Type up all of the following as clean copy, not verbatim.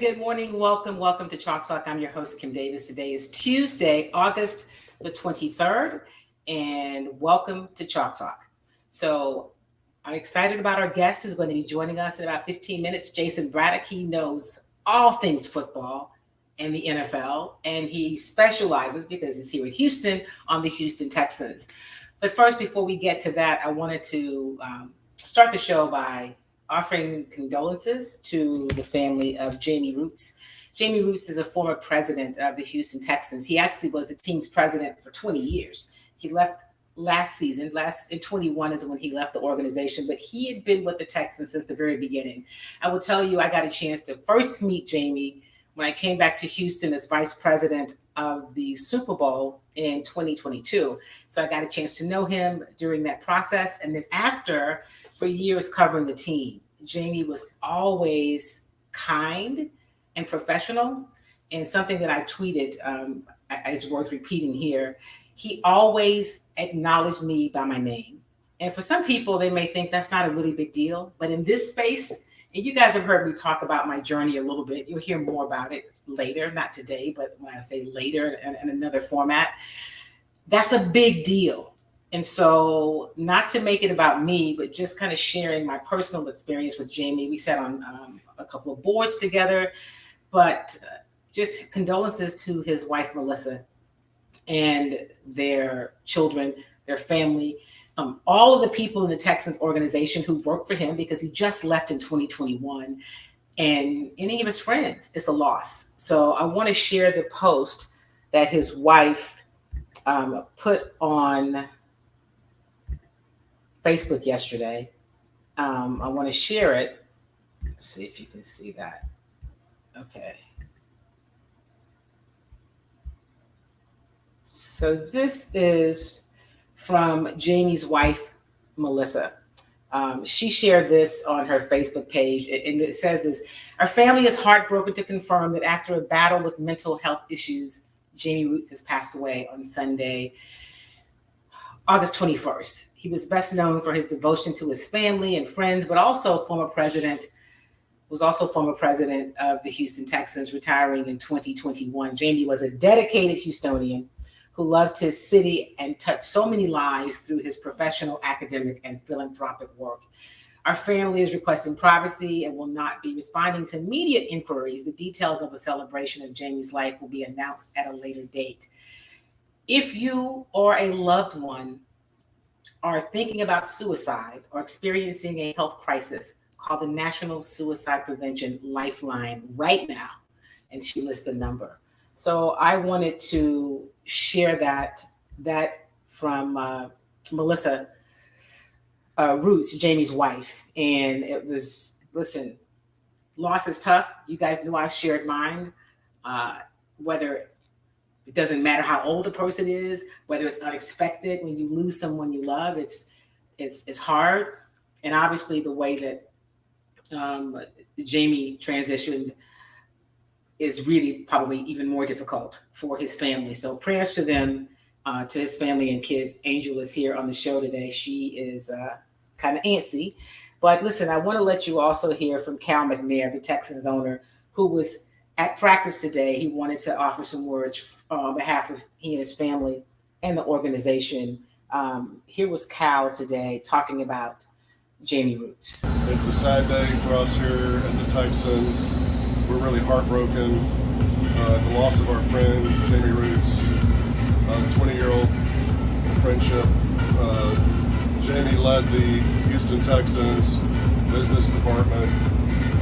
Good morning. Welcome to Chalk Talk. I'm your host, Kim Davis. Today is Tuesday, August the 23rd, and welcome to Chalk Talk. So I'm excited about our guest who's going to be joining us in about 15 minutes, Jayson Braddock. He knows all things football and the NFL, and he specializes, because he's here in Houston, on the Houston Texans. But first, before we get to that, I wanted to start the show by offering condolences to the family of Jamie Rootes. Jamie Rootes is a former president of the Houston Texans. He actually was the team's president for 20 years. He left last season, in 21 is when he left the organization, but he had been with the Texans since the very beginning. I will tell you, I got a chance to first meet Jamie when I came back to Houston as vice president of the Super Bowl in 2022. So I got a chance to know him during that process. And then after, for years covering the team, Jamie was always kind and professional. And something that I tweeted is worth repeating here. He always acknowledged me by my name. And for some people, they may think that's not a really big deal. But in this space, and you guys have heard me talk about my journey a little bit. You'll hear more about it later, not today, but when I say later in another format, that's a big deal. And so, not to make it about me, but just kind of sharing my personal experience with Jamie. We sat on a couple of boards together, but just condolences to his wife, Melissa, and their children, their family, all of the people in the Texans organization who worked for him, because he just left in 2021, and any of his friends. It's a loss. So I want to share the post that his wife put on Facebook yesterday. I want to share it. Let's see if you can see that. Okay. So this is from Jamie's wife, Melissa. She shared this on her Facebook page, and it says this: our family is heartbroken to confirm that after a battle with mental health issues, Jamie Rootes has passed away on Sunday, August 21st. He was best known for his devotion to his family and friends, but also former president of the Houston Texans, retiring in 2021. Jamie was a dedicated Houstonian who loved his city and touched so many lives through his professional, academic, and philanthropic work. Our family is requesting privacy and will not be responding to immediate inquiries. The details of a celebration of Jamie's life will be announced at a later date. If you or a loved one are thinking about suicide or experiencing a health crisis, call the National Suicide Prevention Lifeline right now. And she lists the number. So I wanted to share that from Melissa Rootes, Jamie's wife. And it was, listen, loss is tough. You guys know I shared mine. Whether it doesn't matter how old a person is, whether it's unexpected, when you lose someone you love, it's hard. And obviously the way that Jamie transitioned is really probably even more difficult for his family. So prayers to them, to his family and kids. Angel is here on the show today. She is kind of antsy. But listen, I want to let you also hear from Cal McNair, the Texans owner, who was at practice today. He wanted to offer some words on behalf of he and his family and the organization. Here was Cal today talking about Jamie Rootes. It's a sad day for us here at the Texans. We're really heartbroken. The loss of our friend, Jamie Rootes, 20-year-old friendship. Jamie led the Houston Texans business department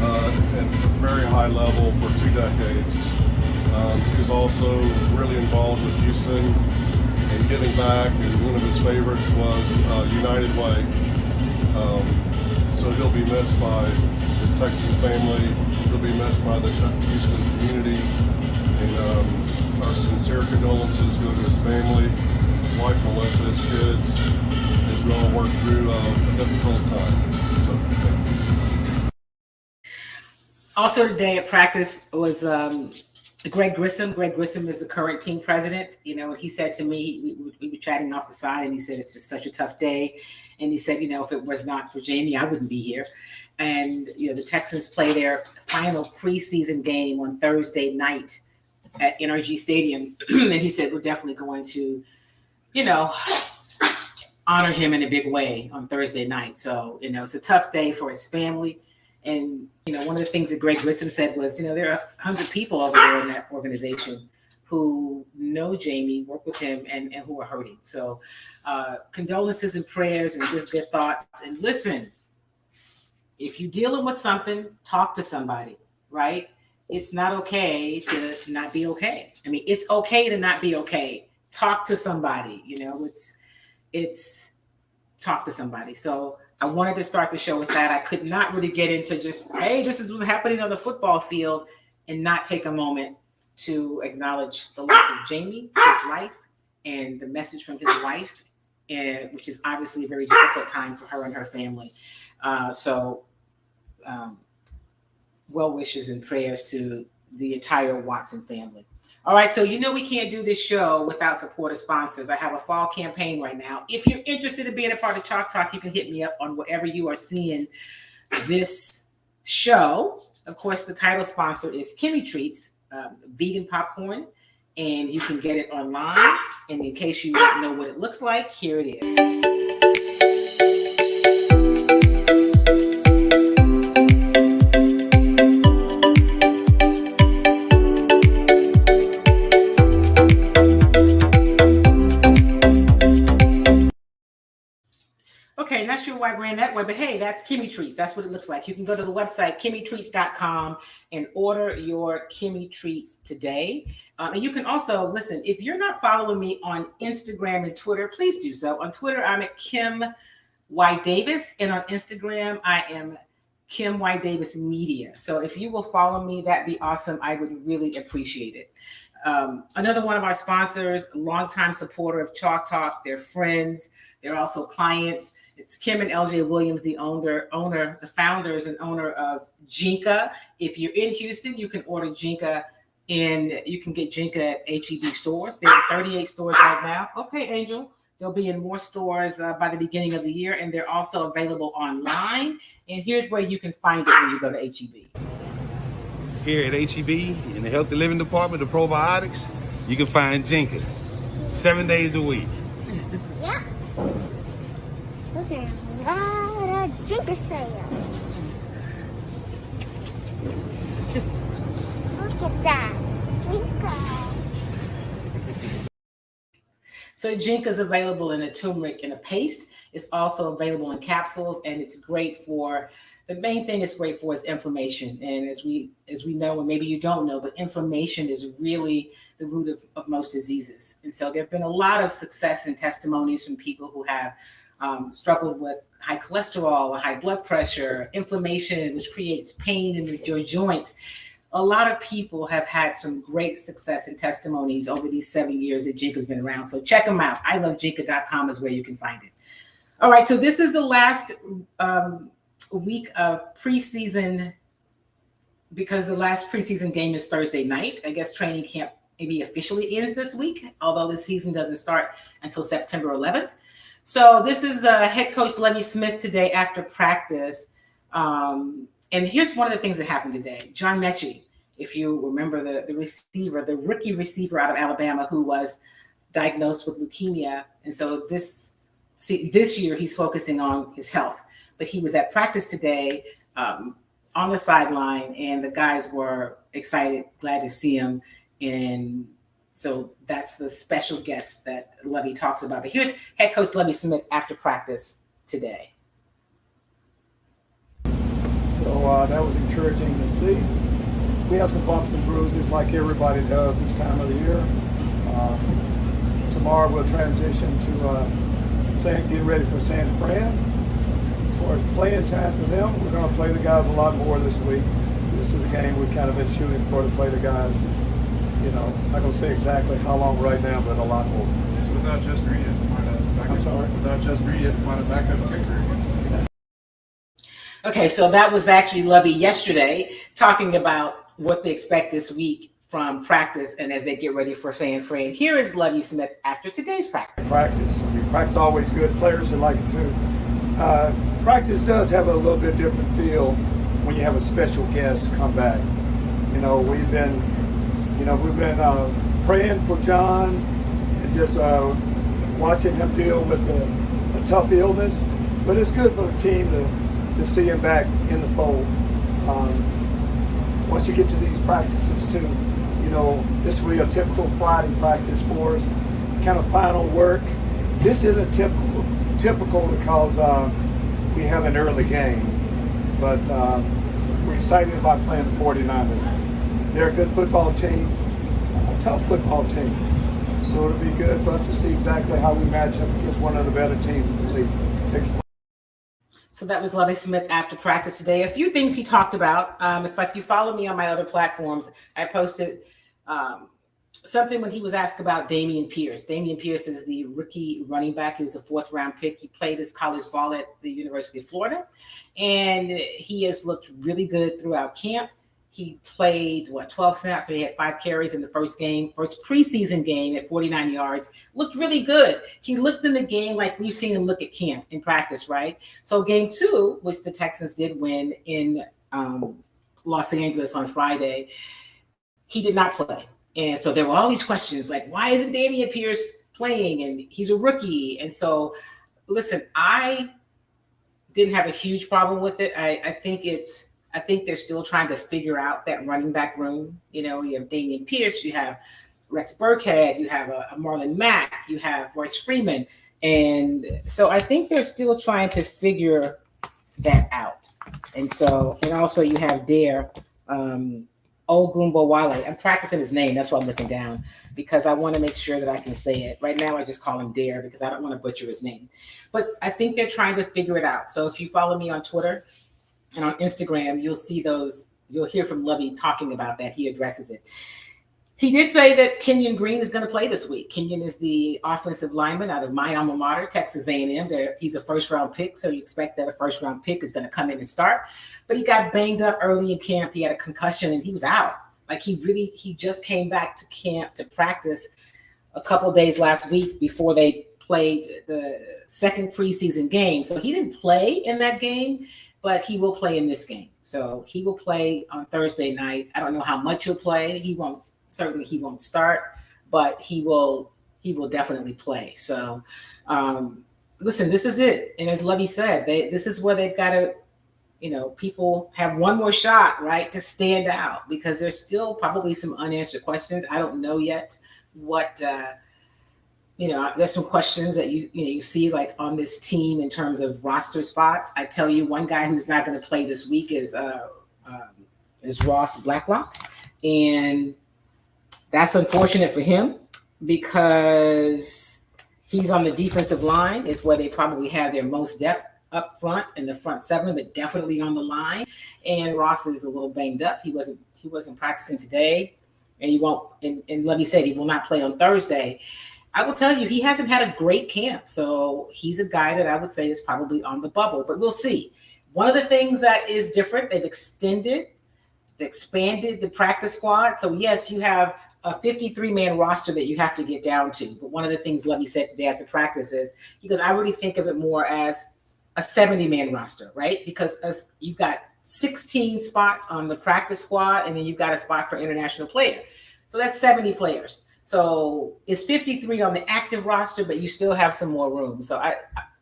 at a very high level for 2 decades. He was also really involved with Houston and giving back, and one of his favorites was United Way. So he'll be missed by his Texan family. He'll be missed by the Houston community. And our sincere condolences go to his family, his wife Melissa, his kids, as we all work through a difficult time. So, thank you. Also today at practice was Greg Grissom. Greg Grissom is the current team president. You know, he said to me, we were chatting off the side, and he said it's just such a tough day. And he said, you know, if it was not for Jamie, I wouldn't be here. And, the Texans play their final preseason game on Thursday night at NRG Stadium. And he said, we're definitely going to, honor him in a big way on Thursday night. So, it's a tough day for his family. And, one of the things that Greg Grissom said was, there are 100 people over there in that organization who know Jamie, work with him, and who are hurting. So condolences and prayers and just good thoughts. And listen, if you're dealing with something, talk to somebody, right? It's not okay to not be okay. I mean, it's okay to not be okay. Talk to somebody, it's talk to somebody. So I wanted to start the show with that. I could not really get into just, hey, this is what's happening on the football field and not take a moment to acknowledge the loss of Jamie, his life, and the message from his wife, which is obviously a very difficult time for her and her family. Well wishes and prayers to the entire Watson family. All right, so we can't do this show without supporter sponsors. I have a fall campaign right now. If you're interested in being a part of Chalk Talk, you can hit me up on wherever you are seeing this show. Of course, the title sponsor is Kimmy Treats, vegan popcorn, and you can get it online. And in case you don't know what it looks like, here it is. Okay, not sure why I ran that way, but hey, that's Kimmy Treats. That's what it looks like. You can go to the website, KimmyTreats.com, and order your Kimmy Treats today. And you can also, listen, if you're not following me on Instagram and Twitter, please do so. On Twitter, I'm at Kim Y. Davis, and on Instagram, I am Kim Y. Davis Media. So if you will follow me, that'd be awesome. I would really appreciate it. Another one of our sponsors, a longtime supporter of Chalk Talk. They're friends. They're also clients. It's Kim and LJ Williams, the the founders and owner of Jinka. If you're in Houston, you can order Jinka, and you can get Jinka at HEB stores. They're in 38 stores right now. Okay, Angel. They'll be in more stores by the beginning of the year, and they're also available online. And here's where you can find it when you go to HEB. Here at HEB, in the Healthy Living Department of Probiotics, you can find Jinka 7 days a week. Yeah. Look at a Jinka sale. Look at that. Jinka. So Jinka is available in a turmeric in a paste. It's also available in capsules, and it's great for, the main thing it's great for is inflammation. And as we know, and maybe you don't know, but inflammation is really the root of most diseases. And so there have been a lot of success and testimonies from people who have struggled with high cholesterol or high blood pressure, inflammation, which creates pain in your joints. A lot of people have had some great success and testimonies over these 7 years that Jinka's been around. So check them out. ilovejinka.com is where you can find it. All right, so this is the last week of preseason, because the last preseason game is Thursday night. I guess training camp maybe officially ends this week, although the season doesn't start until September 11th. So this is head coach Lovie Smith today after practice. And here's one of the things that happened today. John Mechie, if you remember the receiver, the rookie receiver out of Alabama who was diagnosed with leukemia. And so this year he's focusing on his health. But he was at practice today on the sideline, and the guys were excited, glad to see him. And so that's the special guest that Lovie talks about. But here's head coach Lovie Smith after practice today. So that was encouraging to see. We have some bumps and bruises like everybody does this time of the year. Tomorrow we'll transition to getting ready for San Fran. As far as playing time for them, we're going to play the guys a lot more this week. This is a game we've kind of been shooting for, to play the guys. I'm not going to say exactly how long right now, but a lot more. So without just Reed, Without just Reed, find a backup kicker. Okay, so that was actually Lovie yesterday talking about what they expect this week from practice and as they get ready for San Fran. Here is Lovie Smith after today's practice. Practice always good. Players that like it too. Practice does have a little bit different feel when you have a special guest come back. We've been praying for John and just watching him deal with a tough illness. But it's good for the team to see him back in the fold. Once you get to these practices too, this will be a typical Friday practice for us, kind of final work. This isn't typical because we have an early game, but we're excited about playing the 49ers. They're a good football team, a tough football team. So it'll be good for us to see exactly how we match up against one of the better teams in the league. So that was Lovie Smith after practice today. A few things he talked about. If you follow me on my other platforms, I posted something when he was asked about Dameon Pierce. Dameon Pierce is the rookie running back. He was a 4th-round pick. He played his college ball at the University of Florida, and he has looked really good throughout camp. He played, 12 snaps, so he had 5 carries in the first preseason game at 49 yards. Looked really good. He looked in the game like we've seen him look at camp in practice, right? So game 2, which the Texans did win in Los Angeles on Friday, he did not play. And so there were all these questions like, why isn't Dameon Pierce playing? And he's a rookie. And so, listen, I didn't have a huge problem with it. I think they're still trying to figure out that running back room. You have Dameon Pierce, you have Rex Burkhead, you have a Marlon Mack, you have Royce Freeman. And so I think they're still trying to figure that out. And also you have Dare Ogunbowale. I'm practicing his name. That's why I'm looking down, because I want to make sure that I can say it. Right now, I just call him Dare because I don't want to butcher his name. But I think they're trying to figure it out. So if you follow me on Twitter and on Instagram, you'll see those. You'll hear from Lovie talking about that. He addresses it. He did say that Kenyon Green is going to play this week. Kenyon is the offensive lineman out of my alma mater, Texas A&M. He's a first-round pick, so you expect that a first-round pick is going to come in and start. But he got banged up early in camp. He had a concussion, and he was out. Like he just came back to camp to practice a couple of days last week before they played the second preseason game. So he didn't play in that game, but he will play in this game. So he will play on Thursday night. I don't know how much he'll play. He won't start, but he will definitely play. So listen, this is it. And as Lovie said, this is where they've got to, people have one more shot, right, to stand out, because there's still probably some unanswered questions. I don't know yet what, there's some questions that you see like on this team in terms of roster spots. I tell you, one guy who's not going to play this week is Ross Blacklock. And that's unfortunate for him because he's on the defensive line, is where they probably have their most depth up front in the front 7, but definitely on the line. And Ross is a little banged up. He wasn't practicing today, and he won't. And Lovie said he will not play on Thursday. I will tell you, he hasn't had a great camp, so he's a guy that I would say is probably on the bubble. But we'll see. One of the things that is different, they've expanded the practice squad. So yes, you have a 53-man roster that you have to get down to. But one of the things Lovie said they have to practice is, because I really think of it more as a 70-man roster, right? Because you've got 16 spots on the practice squad, and then you've got a spot for international player. So that's 70 players. So it's 53 on the active roster, but you still have some more room. So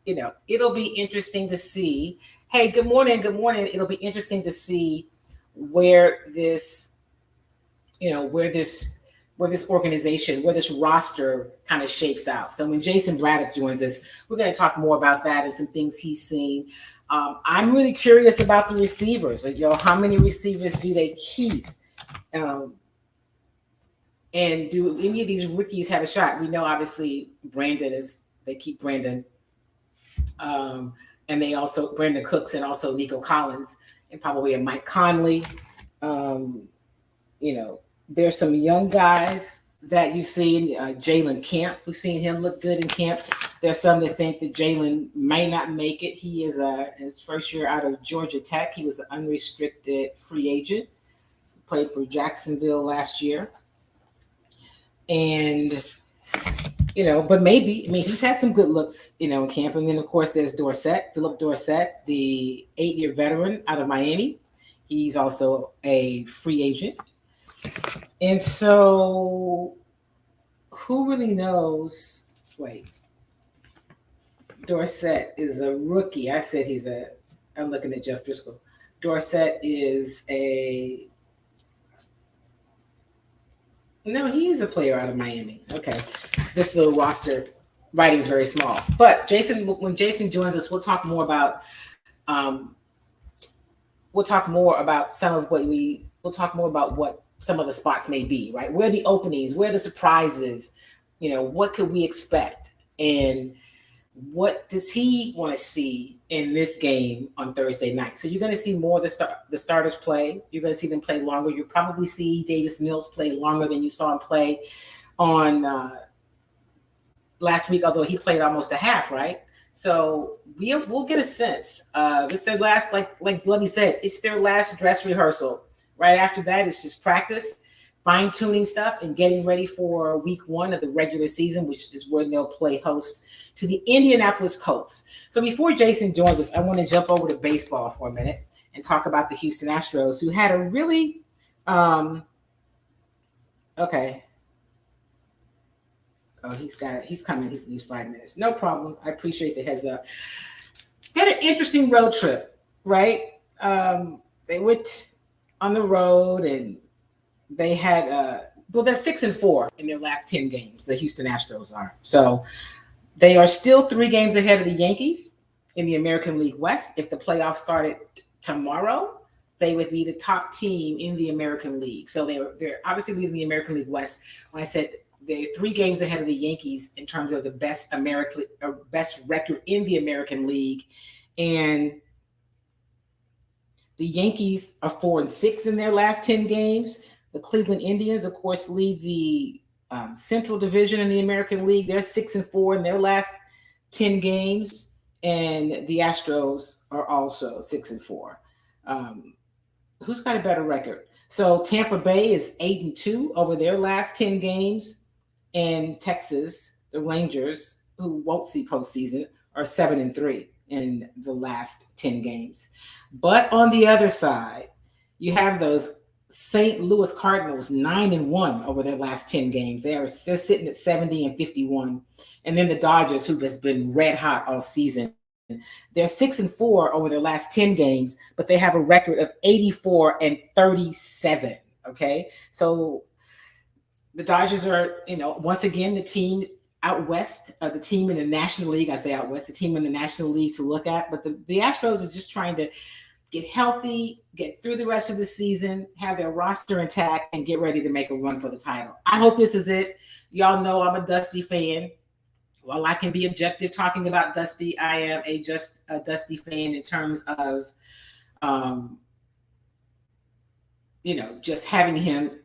it'll be interesting to see. Hey, good morning. Good morning. It'll be interesting to see where this organization, where this roster kind of shapes out. So when Jayson Braddock joins us, we're going to talk more about that and some things he's seen. I'm really curious about the receivers. Like, how many receivers do they keep? And do any of these rookies have a shot? We know, obviously, they keep Brandon. And they also, Brandon Cooks and also Nico Collins and probably a Mike Conley. There's some young guys that you've seen, Jalen Camp, who've seen him look good in camp. There's some that think that Jalen may not make it. He is his first year out of Georgia Tech. He was an unrestricted free agent, played for Jacksonville last year. And But maybe, he's had some good looks, in camp. And then, of course, there's Philip Dorsett, the 8-year veteran out of Miami. He's also a free agent. And so who really knows? Wait, Dorsett is a rookie. I said I'm looking at Jeff Driscoll. Dorsett is no, he is a player out of Miami. Okay. This little roster writing is very small. But when Jayson joins us, we'll talk more about what some of the spots may be, right? Where the openings, where the surprises, what could we expect? And what does he want to see in this game on Thursday night? So you're going to see more of the starters play. You're going to see them play longer. You'll probably see Davis Mills play longer than you saw him play on last week, although he played almost a half, right? So we'll get a sense. It's their last, like Lovie said, it's their last dress rehearsal. Right after that, it's just practice, fine-tuning stuff, and getting ready for week 1 of the regular season, which is where they'll play host to the Indianapolis Colts. So before Jayson joins us, I want to jump over to baseball for a minute and talk about the Houston Astros, who had a really okay. Oh, he's coming. He needs 5 minutes. No problem. I appreciate the heads up. They had an interesting road trip, right? They went on the road and they had they're 6-4 in their last 10 games. The Houston Astros are. So they are still 3 games ahead of the Yankees in the American League West. If the playoffs started tomorrow, they would be the top team in the American League. So they're obviously leading the American League West. When I said they're 3 games ahead of the Yankees in terms of the best record in the American League, and the Yankees are 4-6 in their last 10 games. The Cleveland Indians, of course, lead the Central Division in the American League. They're 6-4 in their last 10 games, and the Astros are also 6-4. Who's got a better record? So Tampa Bay is 8-2 over their last 10 games, and Texas, the Rangers, who won't see postseason, are 7-3 in the last 10 games. But on the other side, you have those St. Louis Cardinals 9-1 over their last 10 games. They're sitting at 70-51. And then the Dodgers, who has been red hot all season, they're 6-4 over their last 10 games, but they have a record of 84-37. Okay. So the Dodgers are, once again, the team out west, the team in the National League. I say out west, the team in the National League to look at. But the Astros are just trying to get healthy, get through the rest of the season, have their roster intact, and get ready to make a run for the title. I hope this is it. Y'all know I'm a Dusty fan. While I can be objective talking about Dusty, I am a Dusty fan in terms of, just having him,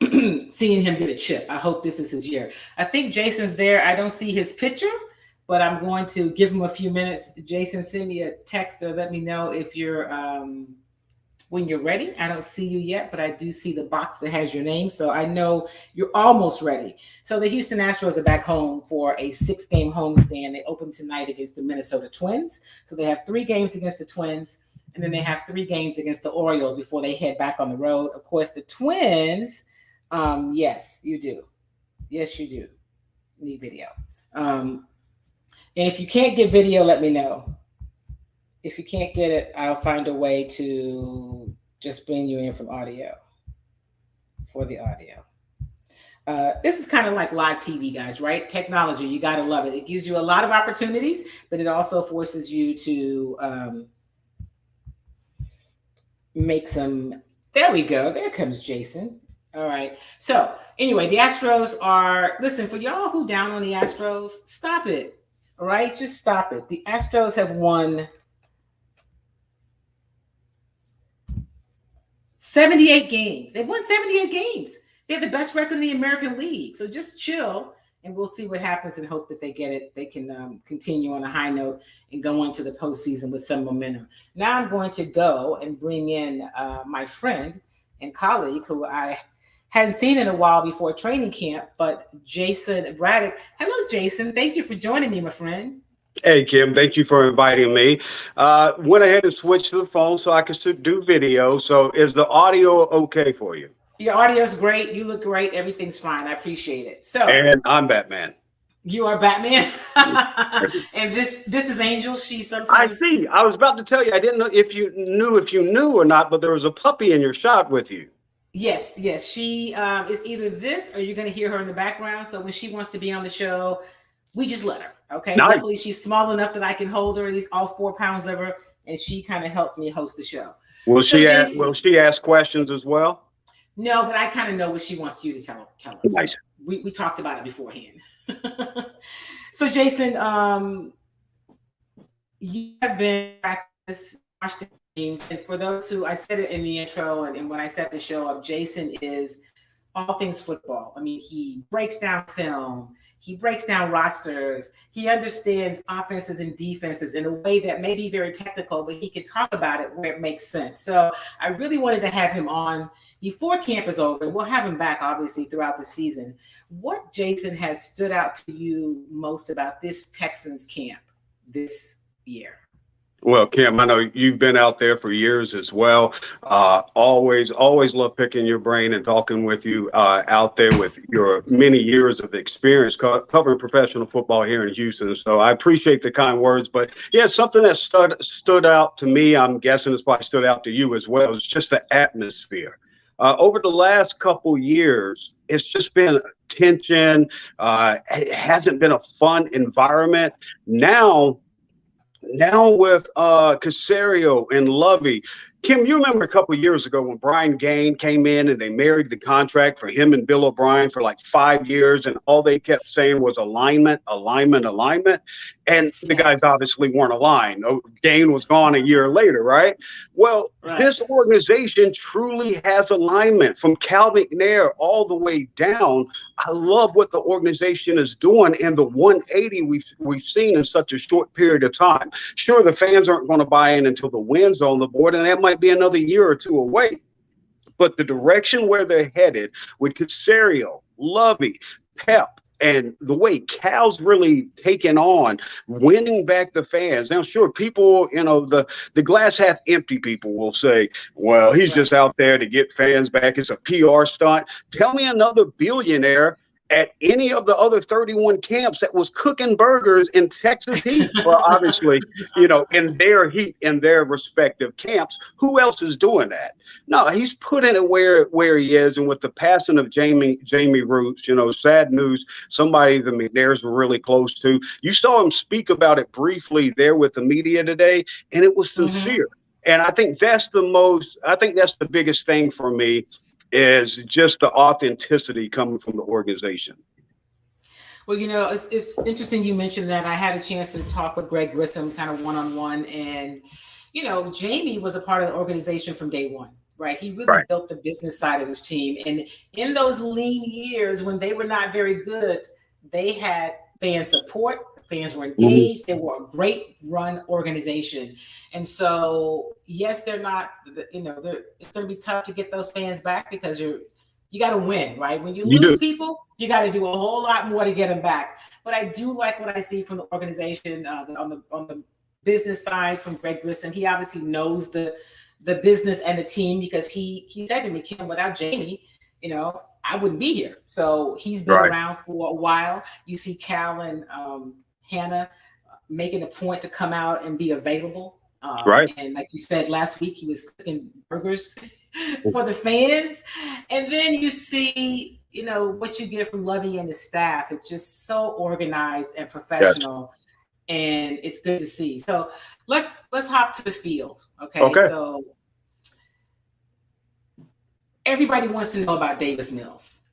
seeing him get a chip. I hope this is his year. I think Jason's there. I don't see his picture, but I'm going to give him a few minutes. Jayson, send me a text or let me know if you're when you're ready. I don't see you yet, but I do see the box that has your name, so I know you're almost ready. So the Houston Astros are back home for a 6-game homestand. They open tonight against the Minnesota Twins. So they have 3 games against the Twins, and then they have 3 games against the Orioles before they head back on the road. Of course, the Twins, yes, you do. Yes, you do. Need video. And if you can't get video, let me know. If you can't get it, I'll find a way to just bring you in from audio for the audio. This is kind of like live TV, guys, right? Technology, you got to love it. It gives you a lot of opportunities, but it also forces you to make some. There we go. There comes Jayson. All right. So anyway, the Astros are, listen, for y'all who down on the Astros, stop it. All right. Just stop it. The Astros have won 78 games. They've won 78 games. They have the best record in the American League. So just chill and we'll see what happens and hope that they get it. They can continue on a high note and go into the postseason with some momentum. Now I'm going to go and bring in my friend and colleague who I hadn't seen in a while before training camp, but Jayson Braddock. Hello, Jayson. Thank you for joining me, my friend. Hey, Kim, thank you for inviting me. Went ahead and switched to the phone so I could do video. So is the audio okay for you? Your audio is great. You look great. Everything's fine. I appreciate it. So, and I'm Batman. You are Batman. And this is Angel. She sometimes. I see. I was about to tell you. I didn't know if you knew or not, but there was a puppy in your shot with you. Yes. She is either this or you're going to hear her in the background. So when she wants to be on the show, we just let her. Okay. Nice. Luckily, she's small enough that I can hold her, at least all 4 pounds of her, and she kind of helps me host the show. Will she ask questions as well? No, but I kind of know what she wants you to tell her. Nice. So we talked about it beforehand. So Jayson, you have been practice watching games, and for those who, I said it in the intro and when I set the show up, Jayson is all things football. I mean, he breaks down film, he breaks down rosters, he understands offenses and defenses in a way that may be very technical, but he can talk about it where it makes sense. So I really wanted to have him on before camp is over. We'll have him back, obviously, throughout the season. What, Jayson, has stood out to you most about this Texans camp this year? Well, Kim, I know you've been out there for years as well. Always love picking your brain and talking with you out there with your many years of experience covering professional football here in Houston. So I appreciate the kind words. But yeah, something that stood out to me, I'm guessing it's probably stood out to you as well, is just the atmosphere. Over the last couple years, it's just been tension. It hasn't been a fun environment. Now with Caserio and Lovie. Kim, you remember a couple of years ago when Brian Gaine came in and they married the contract for him and Bill O'Brien for like 5 years, and all they kept saying was alignment. And the guys obviously weren't aligned. Gaine was gone a year later, right? Well, This organization truly has alignment from Cal McNair all the way down. I love what the organization is doing and the 180 we've seen in such a short period of time. Sure, the fans aren't going to buy in until the win's on the board, and that might be another year or two away. But the direction where they're headed with Caserio, Lovie, Pep, and the way Cal's really taken on winning back the fans. Now, sure, people, the glass half empty people will say, well, he's just out there to get fans back. It's a PR stunt. Tell me another billionaire at any of the other 31 camps that was cooking burgers in Texas heat. Well, obviously, in their heat, in their respective camps, who else is doing that? No, he's putting it where he is. And with the passing of Jamie Roots, sad news, somebody the McNairs were really close to. You saw him speak about it briefly there with the media today, and it was sincere. And I think that's the biggest thing for me, is just the authenticity coming from the organization. Well, it's interesting you mentioned that. I had a chance to talk with Greg Grissom kind of one-on-one, and, Jamie was a part of the organization from day one, right? He really built the business side of this team. And in those lean years when they were not very good, they had fan support. Fans were engaged. They were a great run organization. And so, yes, they're not, it's going to be tough to get those fans back because you got to win, right? When you lose people, you got to do a whole lot more to get them back. But I do like what I see from the organization on the business side from Greg Grissom. He obviously knows the business and the team, because he said to me, Kim, without Jamie, I wouldn't be here. So he's been around for a while. You see Cal and Hannah making a point to come out and be available. And like you said, last week he was cooking burgers for the fans. And then you see, what you get from Lovie and his staff. It's just so organized and professional. And it's good to see. So let's hop to the field. Okay. So everybody wants to know about Davis Mills.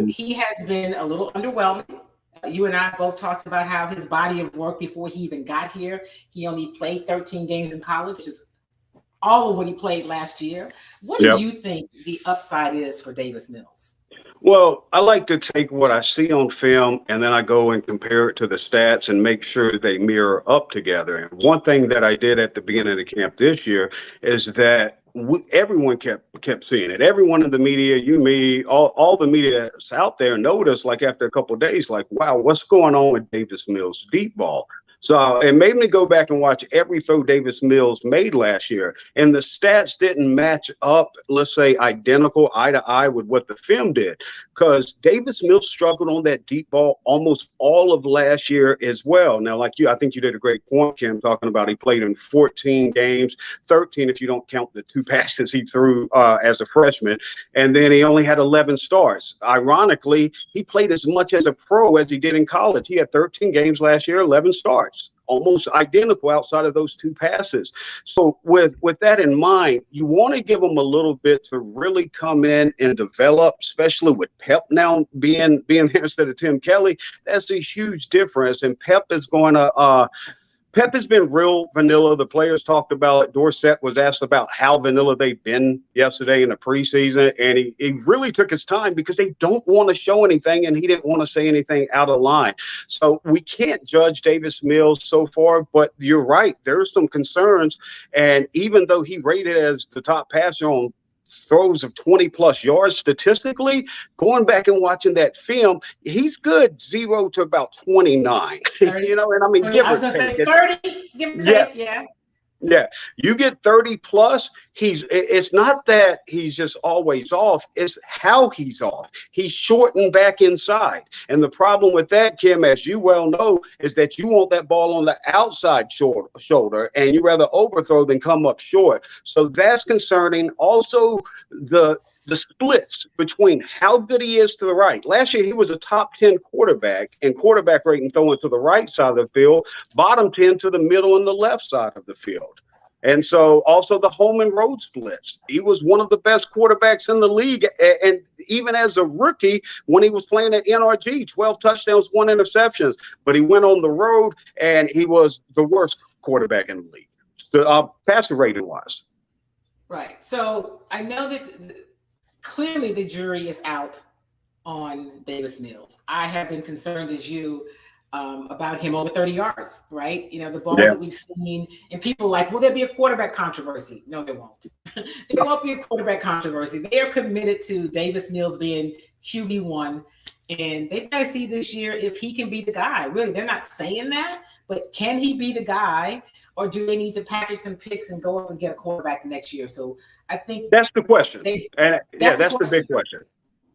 He has been a little underwhelming. You and I both talked about how his body of work before he even got here, he only played 13 games in college, which is all of what he played last year. What do you think the upside is for Davis Mills? Well, I like to take what I see on film and then I go and compare it to the stats and make sure they mirror up together. And one thing that I did at the beginning of the camp this year is that everyone kept seeing it. Everyone in the media, you, me, all the media out there noticed, like after a couple of days, like, wow, what's going on with Davis Mills' deep ball? So it made me go back and watch every throw Davis Mills made last year. And the stats didn't match up, let's say, identical eye to eye with what the film did. Because Davis Mills struggled on that deep ball almost all of last year as well. Now, like you, I think you did a great point, Kim, talking about he played in 14 games, 13 if you don't count the 2 passes he threw as a freshman. And then he only had 11 starts. Ironically, he played as much as a pro as he did in college. He had 13 games last year, 11 starts. Almost identical outside of those 2 passes. So with that in mind, you want to give them a little bit to really come in and develop, especially with Pep now being there instead of Tim Kelly. That's a huge difference. And Pep is going to Pep has been real vanilla. The players talked about it. Dorsett was asked about how vanilla they've been yesterday in the preseason, and he really took his time because they don't want to show anything, and he didn't want to say anything out of line. So we can't judge Davis Mills so far, but you're right. There's some concerns, and even though he rated as the top passer on throws of 20-plus yards statistically, going back and watching that film, he's good 0 to about 29. 30. And I mean, give I was or going to take. say 30, give or take, yeah. Yeah, you get 30 plus. It's not that he's just always off. It's how he's off. He's shortened back inside. And the problem with that, Kim, as you well know, is that you want that ball on the outside shoulder, and you rather overthrow than come up short. So that's concerning. Also, the splits between how good he is to the right. Last year, he was a top 10 quarterback in quarterback rating throwing to the right side of the field, bottom 10 to the middle and the left side of the field. And so also the home and road splits. He was one of the best quarterbacks in the league. And even as a rookie, when he was playing at NRG, 12 touchdowns, 1 interceptions. But he went on the road and he was the worst quarterback in the league, passer rating wise. Right. So I know that clearly the jury is out on Davis Mills. I have been concerned as you about him over 30 yards, right? The balls that we've seen, and people are like, will there be a quarterback controversy? No, there won't. There won't be a quarterback controversy. They are committed to Davis Mills being QB1, and they got to see this year if he can be the guy. Really, they're not saying that, but can he be the guy, or do they need to package some picks and go up and get a quarterback next year? So I think that's the question. That's the big question.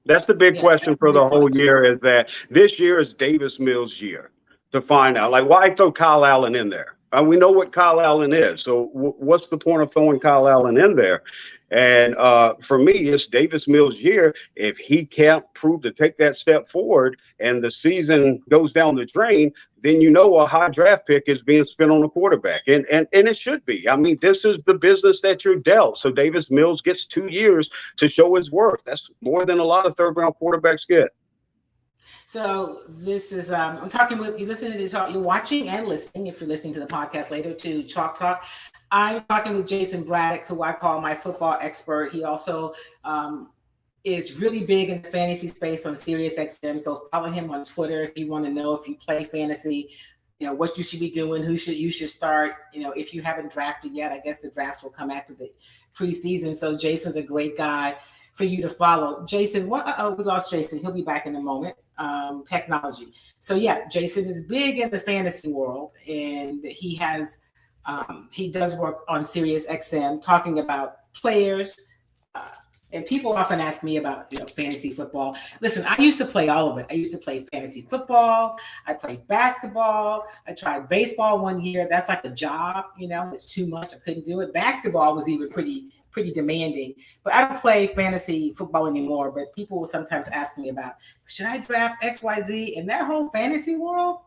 That's the big question for the whole year, is that this year is Davis Mills' year to find out. Like, why throw Kyle Allen in there? We know what Kyle Allen is. So what's the point of throwing Kyle Allen in there? And for me, it's Davis Mills' year. If he can't prove to take that step forward and the season goes down the drain, then a high draft pick is being spent on a quarterback. And it should be. I mean, this is the business that you're dealt. So Davis Mills gets 2 years to show his worth. That's more than a lot of third-round quarterbacks get. So this is, I'm talking with you, listening to talk, you're watching and listening, if you're listening to the podcast later, to Chalk Talk. I'm talking with Jayson Braddock, who I call my football expert. He also is really big in the fantasy space on SiriusXM. So follow him on Twitter if you want to know if you play fantasy, what you should be doing, you should start. If you haven't drafted yet, I guess the drafts will come after the preseason. So Jason's a great guy for you to follow. Jayson, we lost Jayson. He'll be back in a moment. Technology. So yeah, Jayson is big in the fantasy world, and he does work on SiriusXM talking about players. And people often ask me about fantasy football. Listen, I used to play all of it. I used to play fantasy football. I played basketball. I tried baseball one year. That's like a job, it's too much. I couldn't do it. Basketball was even pretty demanding. But I don't play fantasy football anymore. But people will sometimes ask me about, should I draft XYZ? And that whole fantasy world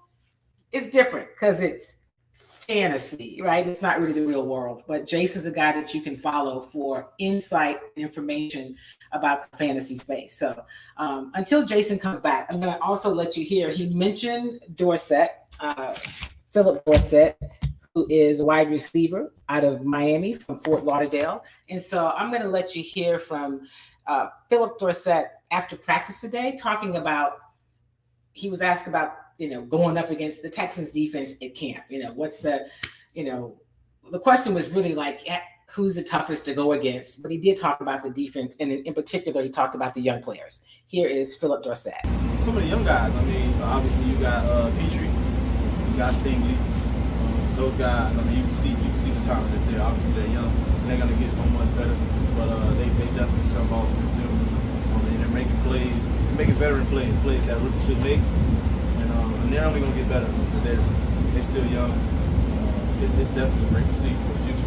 is different because it's fantasy, right? It's not really the real world. But Jayson's a guy that you can follow for insight and information about the fantasy space. So until Jayson comes back, I'm going to also let you hear, he mentioned Dorsett, Philip Dorsett, who is a wide receiver out of Miami from Fort Lauderdale. And so I'm going to let you hear from Philip Dorsett after practice today, talking about, he was asked about, going up against the Texans defense at camp. What's the question was really like, who's the toughest to go against, but he did talk about the defense, and in particular, he talked about the young players. Here is Philip Dorsett. Some of the young guys, I mean, obviously you got Petrie, you got Stingley. Those guys, I mean, you can see the talent that's there. Obviously they're young, and they're gonna get so much better, but they definitely jump off the field. I mean, they're making plays, making veteran plays that rookies should make, and they're only gonna get better. They're still young. It's definitely great to see for the future.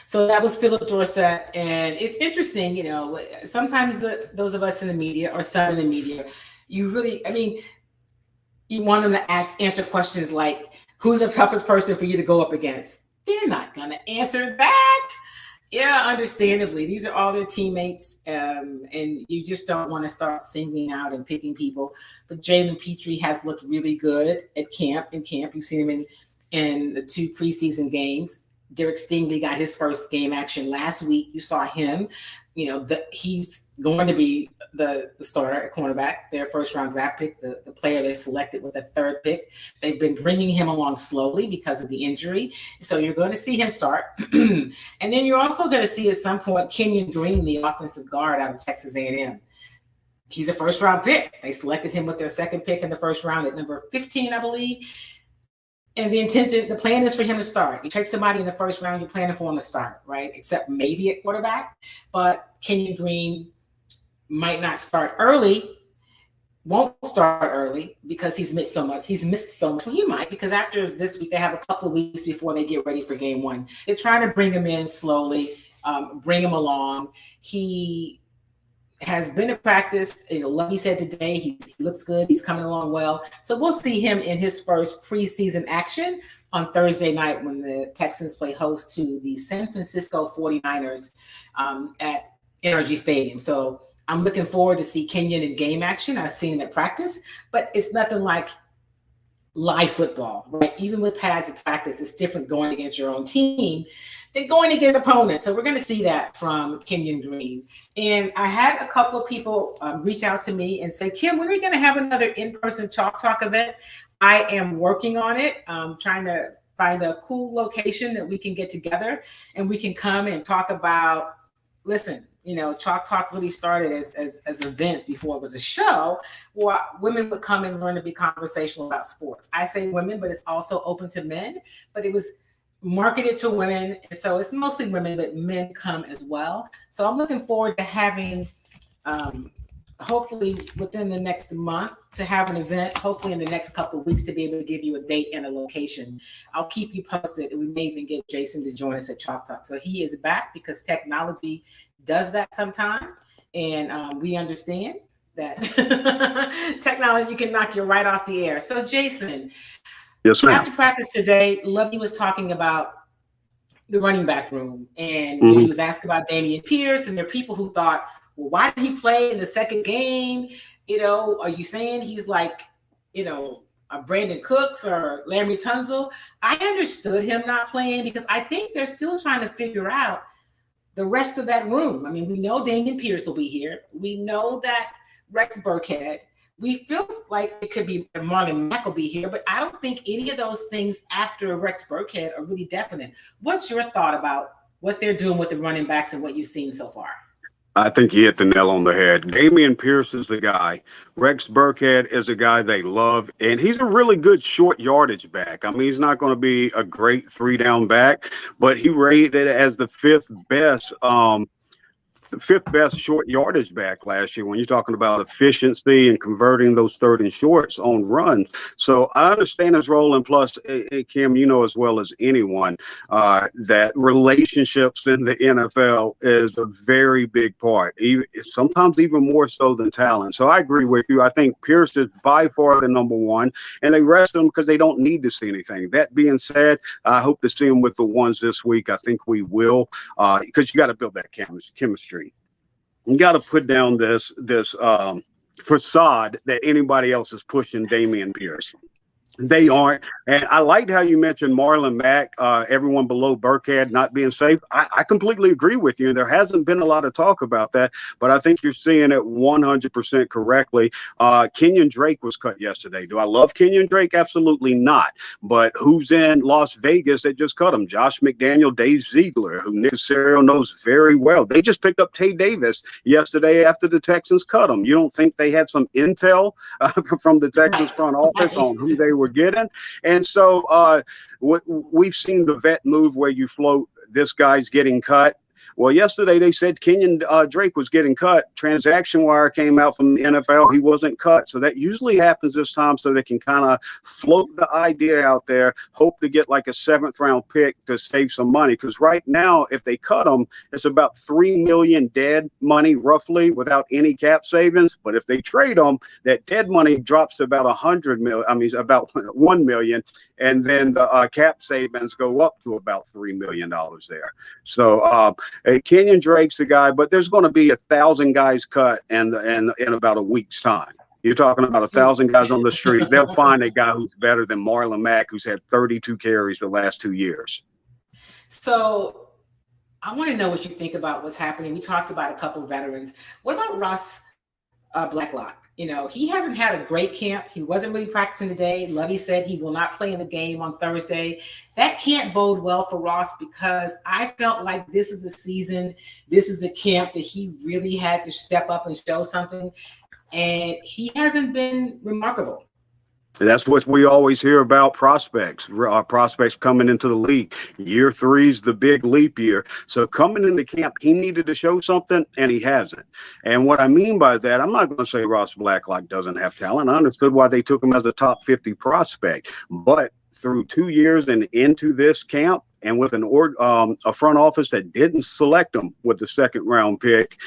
So that was Philip Dorsett, and it's interesting, you know, sometimes those of us in the media or some in the media, you want them to answer questions like, who's the toughest person for you to go up against? They're not going to answer that. Yeah, understandably, these are all their teammates, and you just don't want to start singling out and picking people. But Jalen Petrie has looked really good at camp. You've seen him in the 2 preseason games. Derek Stingley got his first game action last week. You saw him. You know, he's going to be the starter at cornerback, their first-round draft pick, the player they selected with the 3rd pick. They've been bringing him along slowly because of the injury. So you're going to see him start. And then you're also going to see at some point Kenyon Green, the offensive guard out of Texas A&M. He's a first-round pick. They selected him with their 2nd pick in the first round at number 15, I believe. And the plan is for him to start. You take somebody in the first round, you're planning for him to start, right? Except maybe at quarterback. But Kenyon Green might not start early, won't start early because he's missed so much. Well, he might, because after this week, they have a couple of weeks before they get ready for game 1. They're trying to bring him in slowly, bring him along. He has been in practice. You know, Lovie said today he looks good. He's coming along well. So we'll see him in his first preseason action on Thursday night when the Texans play host to the San Francisco 49ers at NRG Stadium. So I'm looking forward to see Kenyon in game action. I've seen him at practice, but it's nothing like live football, right? Even with pads at practice, it's different going against your own team than going against opponents. So we're going to see that from Kenyon Green. And I had a couple of people reach out to me and say, Kim, when are we going to have another in-person Chalk Talk event? I am working on it, trying to find a cool location that we can get together and we can come and talk about, listen, you know, Chalk Talk really started as events before it was a show where women would come and learn to be conversational about sports. I say women, but it's also open to men, but it was marketed to women. And so it's mostly women, but men come as well. So I'm looking forward to having, hopefully within the next month, to have an event, hopefully in the next couple of weeks, to be able to give you a date and a location. I'll keep you posted, and we may even get Jayson to join us at Chalk Talk. So he is back because technology does that sometime, and we understand that technology can knock you right off the air. So Jayson, yes, ma'am. After practice today, Lovie was talking about the running back room, and he was asked about Dameon Pierce, and there are people who thought, well, why did he play in the second game? You know, are you saying he's like, you know, a Brandon Cooks or Larry Tunsil? I understood him not playing because I think they're still trying to figure out the rest of that room. I mean, we know Dameon Pierce will be here. We know that Rex Burkhead. We feel like it could be Marlon Mack will be here, but I don't think any of those things after Rex Burkhead are really definite. What's your thought about what they're doing with the running backs and what you've seen so far? I think you hit the nail on the head. Dameon Pierce is the guy. Rex Burkhead is a guy they love, and he's a really good short yardage back. I mean, he's not going to be a great 3-down back, but he rated as the fifth best short yardage back last year when you're talking about efficiency and converting those 3rd and shorts on runs. So I understand his role, and plus, Kim, you know as well as anyone that relationships in the NFL is a very big part, sometimes even more so than talent. So I agree with you. I think Pierce is by far the number one, and they rest him because they don't need to see anything. That being said, I hope to see him with the ones this week. I think we will, because you got to build that chemistry. You got to put down this facade that anybody else is pushing Dameon Pierce. They aren't. And I liked how you mentioned Marlon Mack, everyone below Burkhead not being safe. I completely agree with you. There hasn't been a lot of talk about that, but I think you're seeing it 100% correctly. Kenyon Drake was cut yesterday. Do I love Kenyon Drake? Absolutely not. But who's in Las Vegas that just cut him? Josh McDaniel, Dave Ziegler, who Nick Casario knows very well. They just picked up Tay Davis yesterday after the Texans cut him. You don't think they had some intel from the Texans front office on who they were getting? And so we've seen the vet move where you float, this guy's getting cut. Well, yesterday they said Kenyon Drake was getting cut. Transaction wire came out from the NFL. He wasn't cut. So that usually happens this time so they can kind of float the idea out there, hope to get like a 7th-round pick to save some money. Because right now, if they cut him, it's about $3 million dead money roughly without any cap savings. But if they trade him, that dead money drops to about $100 million. I mean, about $1 million. And then the cap savings go up to about $3 million there. So Kenyon Drake's the guy, but there's going to be 1,000 guys cut in about a week's time. You're talking about 1,000 guys on the street. They'll find a guy who's better than Marlon Mack, who's had 32 carries the last 2 years. So I want to know what you think about what's happening. We talked about a couple of veterans. What about Ross Blacklock? You know, he hasn't had a great camp. He wasn't really practicing today. Lovie said he will not play in the game on Thursday. That can't bode well for Ross because I felt like this is a season, this is a camp that he really had to step up and show something. And he hasn't been remarkable. That's what we always hear about prospects coming into the league. Year 3's the big leap year. So coming into camp, he needed to show something, and he hasn't. And what I mean by that, I'm not going to say Ross Blacklock doesn't have talent. I understood why they took him as a top 50 prospect. But through 2 years and into this camp, and with a front office that didn't select him with the 2nd-round pick,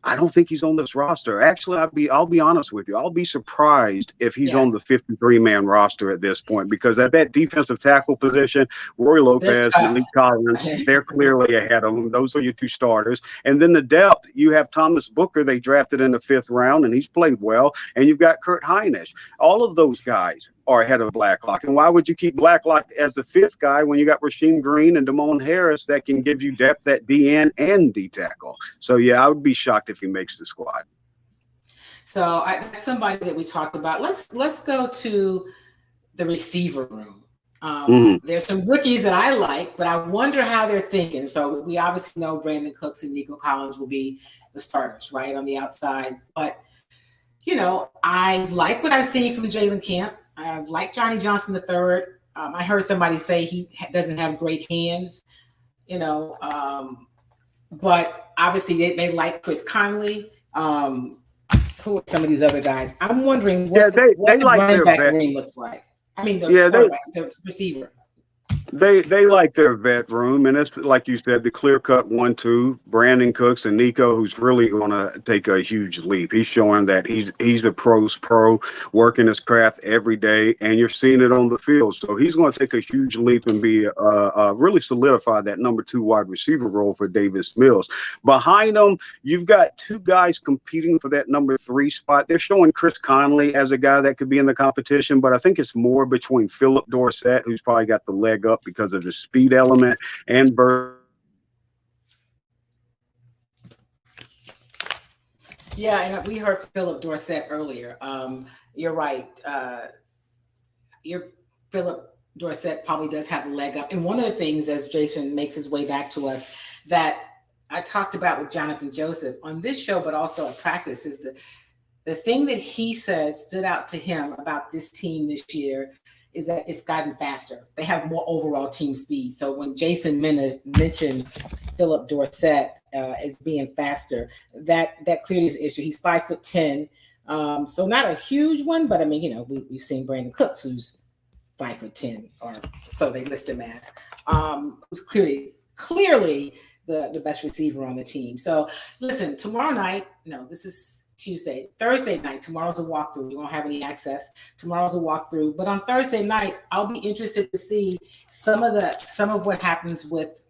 I don't think he's on this roster. Actually, I'll be honest with you. I'll be surprised if he's on the 53-man roster at this point, because at that defensive tackle position, Roy Lopez and Lee Collins, they're clearly ahead of them. Those are your 2 starters. And then the depth, you have Thomas Booker, they drafted in the 5th round, and he's played well. And you've got Kurt Hinish. All of those guys are ahead of Blacklock. And why would you keep Blacklock as the 5th guy when you got Rasheem Green and Damone Harris that can give you depth at DN and D tackle? So, yeah, I would be shocked if he makes the squad. So that's somebody that we talked about. Let's go to the receiver room. There's some rookies that I like, but I wonder how they're thinking. So we obviously know Brandon Cooks and Nico Collins will be the starters, right, on the outside. But, you know, I like what I've seen from Jalen Camp. I've liked Johnny Johnson III. I heard somebody say he doesn't have great hands, you know, but obviously they like Chris Conley. Who are some of these other guys? I'm wondering what the like running back room looks like. I mean, the receiver. They like their vet room, and it's like you said, the clear-cut 1-2, Brandon Cooks and Nico, who's really going to take a huge leap. He's showing that he's a pro's pro, working his craft every day, and you're seeing it on the field. So he's going to take a huge leap and be really solidify that number 2 wide receiver role for Davis Mills. Behind him, you've got 2 guys competing for that number 3 spot. They're showing Chris Conley as a guy that could be in the competition, but I think it's more between Philip Dorsett, who's probably got the leg up because of the speed element, and Yeah, and we heard Philip Dorsett earlier. You're right. Philip Dorsett probably does have a leg up. And one of the things, as Jason makes his way back to us, that I talked about with Jonathan Joseph on this show, but also at practice, is the thing that he said stood out to him about this team this year is that it's gotten faster. They have more overall team speed. So when Jason mentioned Philip Dorsett as being faster, that clearly is an issue. He's 5'10", so not a huge one, but I mean, you know, we've seen Brandon Cooks, who's 5'10", or so they list him as, who's clearly the best receiver on the team. So listen, tomorrow night, no, this is Tuesday, Thursday night, tomorrow's a walkthrough. You won't have any access. Tomorrow's a walkthrough, but on Thursday night, I'll be interested to see some of what happens with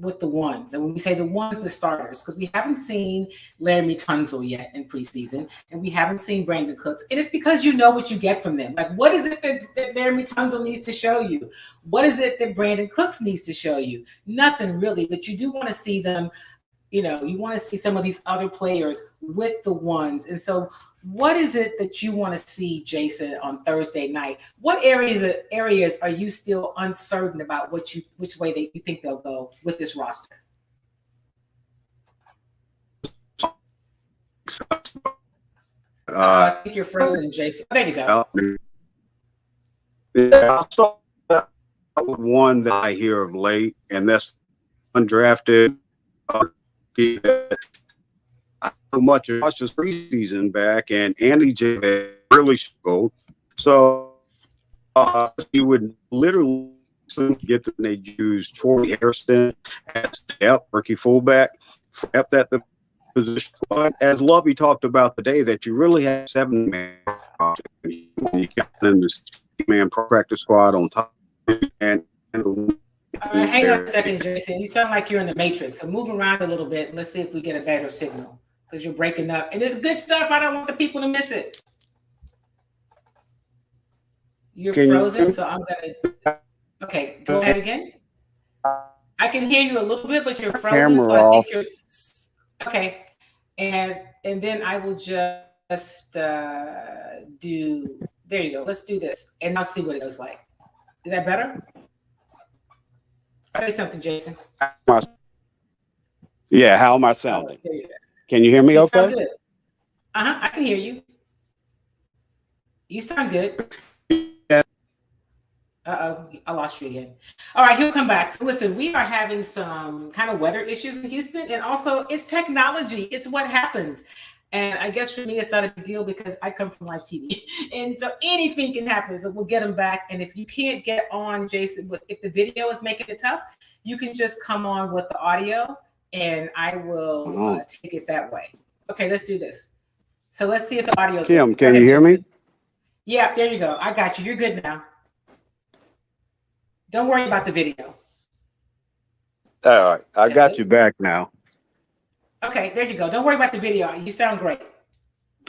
with the ones. And when we say the ones, the starters, because we haven't seen Laramie Tunzel yet in preseason, and we haven't seen Brandon Cooks. And it's because you know what you get from them. Like, what is it that Laramie Tunzel needs to show you? What is it that Brandon Cooks needs to show you? Nothing really, but you do want to see them. You know, you want to see some of these other players with the ones. And so what is it that you want to see, Jayson, on Thursday night? What areas are you still uncertain about which way you think they'll go with this roster? I think you're frozen, Jayson. Oh, there you go. Yeah, I'll start with one that I hear of late, and that's undrafted. I know much of his preseason back, and Andy J really struggled. So you would literally get them. They use Troy Harrison as the rookie fullback, at the position. But as Lovie talked about today, that you really have 7-man. You got in the man practice squad on top, and hang on a second, Jayson. You sound like you're in the Matrix. So move around a little bit and let's see if we get a better signal, because you're breaking up. And it's good stuff. I don't want the people to miss it. You're frozen, so I'm going to... Okay, go ahead again. I can hear you a little bit, but you're frozen, so I think you're... Okay. And then I will just do... There you go. Let's do this, and I'll see what it goes like. Is that better? Say something, Jayson. Yeah, how am I sounding? Can you hear me okay? Sound good. I can hear you. You sound good. Yeah. Uh-oh, I lost you again. All right, he'll come back. So listen, we are having some kind of weather issues in Houston, and also it's technology. It's what happens. And I guess for me, it's not a big deal because I come from live TV. And so anything can happen. So we'll get them back. And if you can't get on, Jayson, if the video is making it tough, you can just come on with the audio and I will take it that way. Okay, let's do this. So let's see if the audio is Kim, can you hear me? Yeah, there you go. I got you. You're good now. Don't worry about the video. All right, I got you back now. Okay, there you go. Don't worry about the video. You sound great.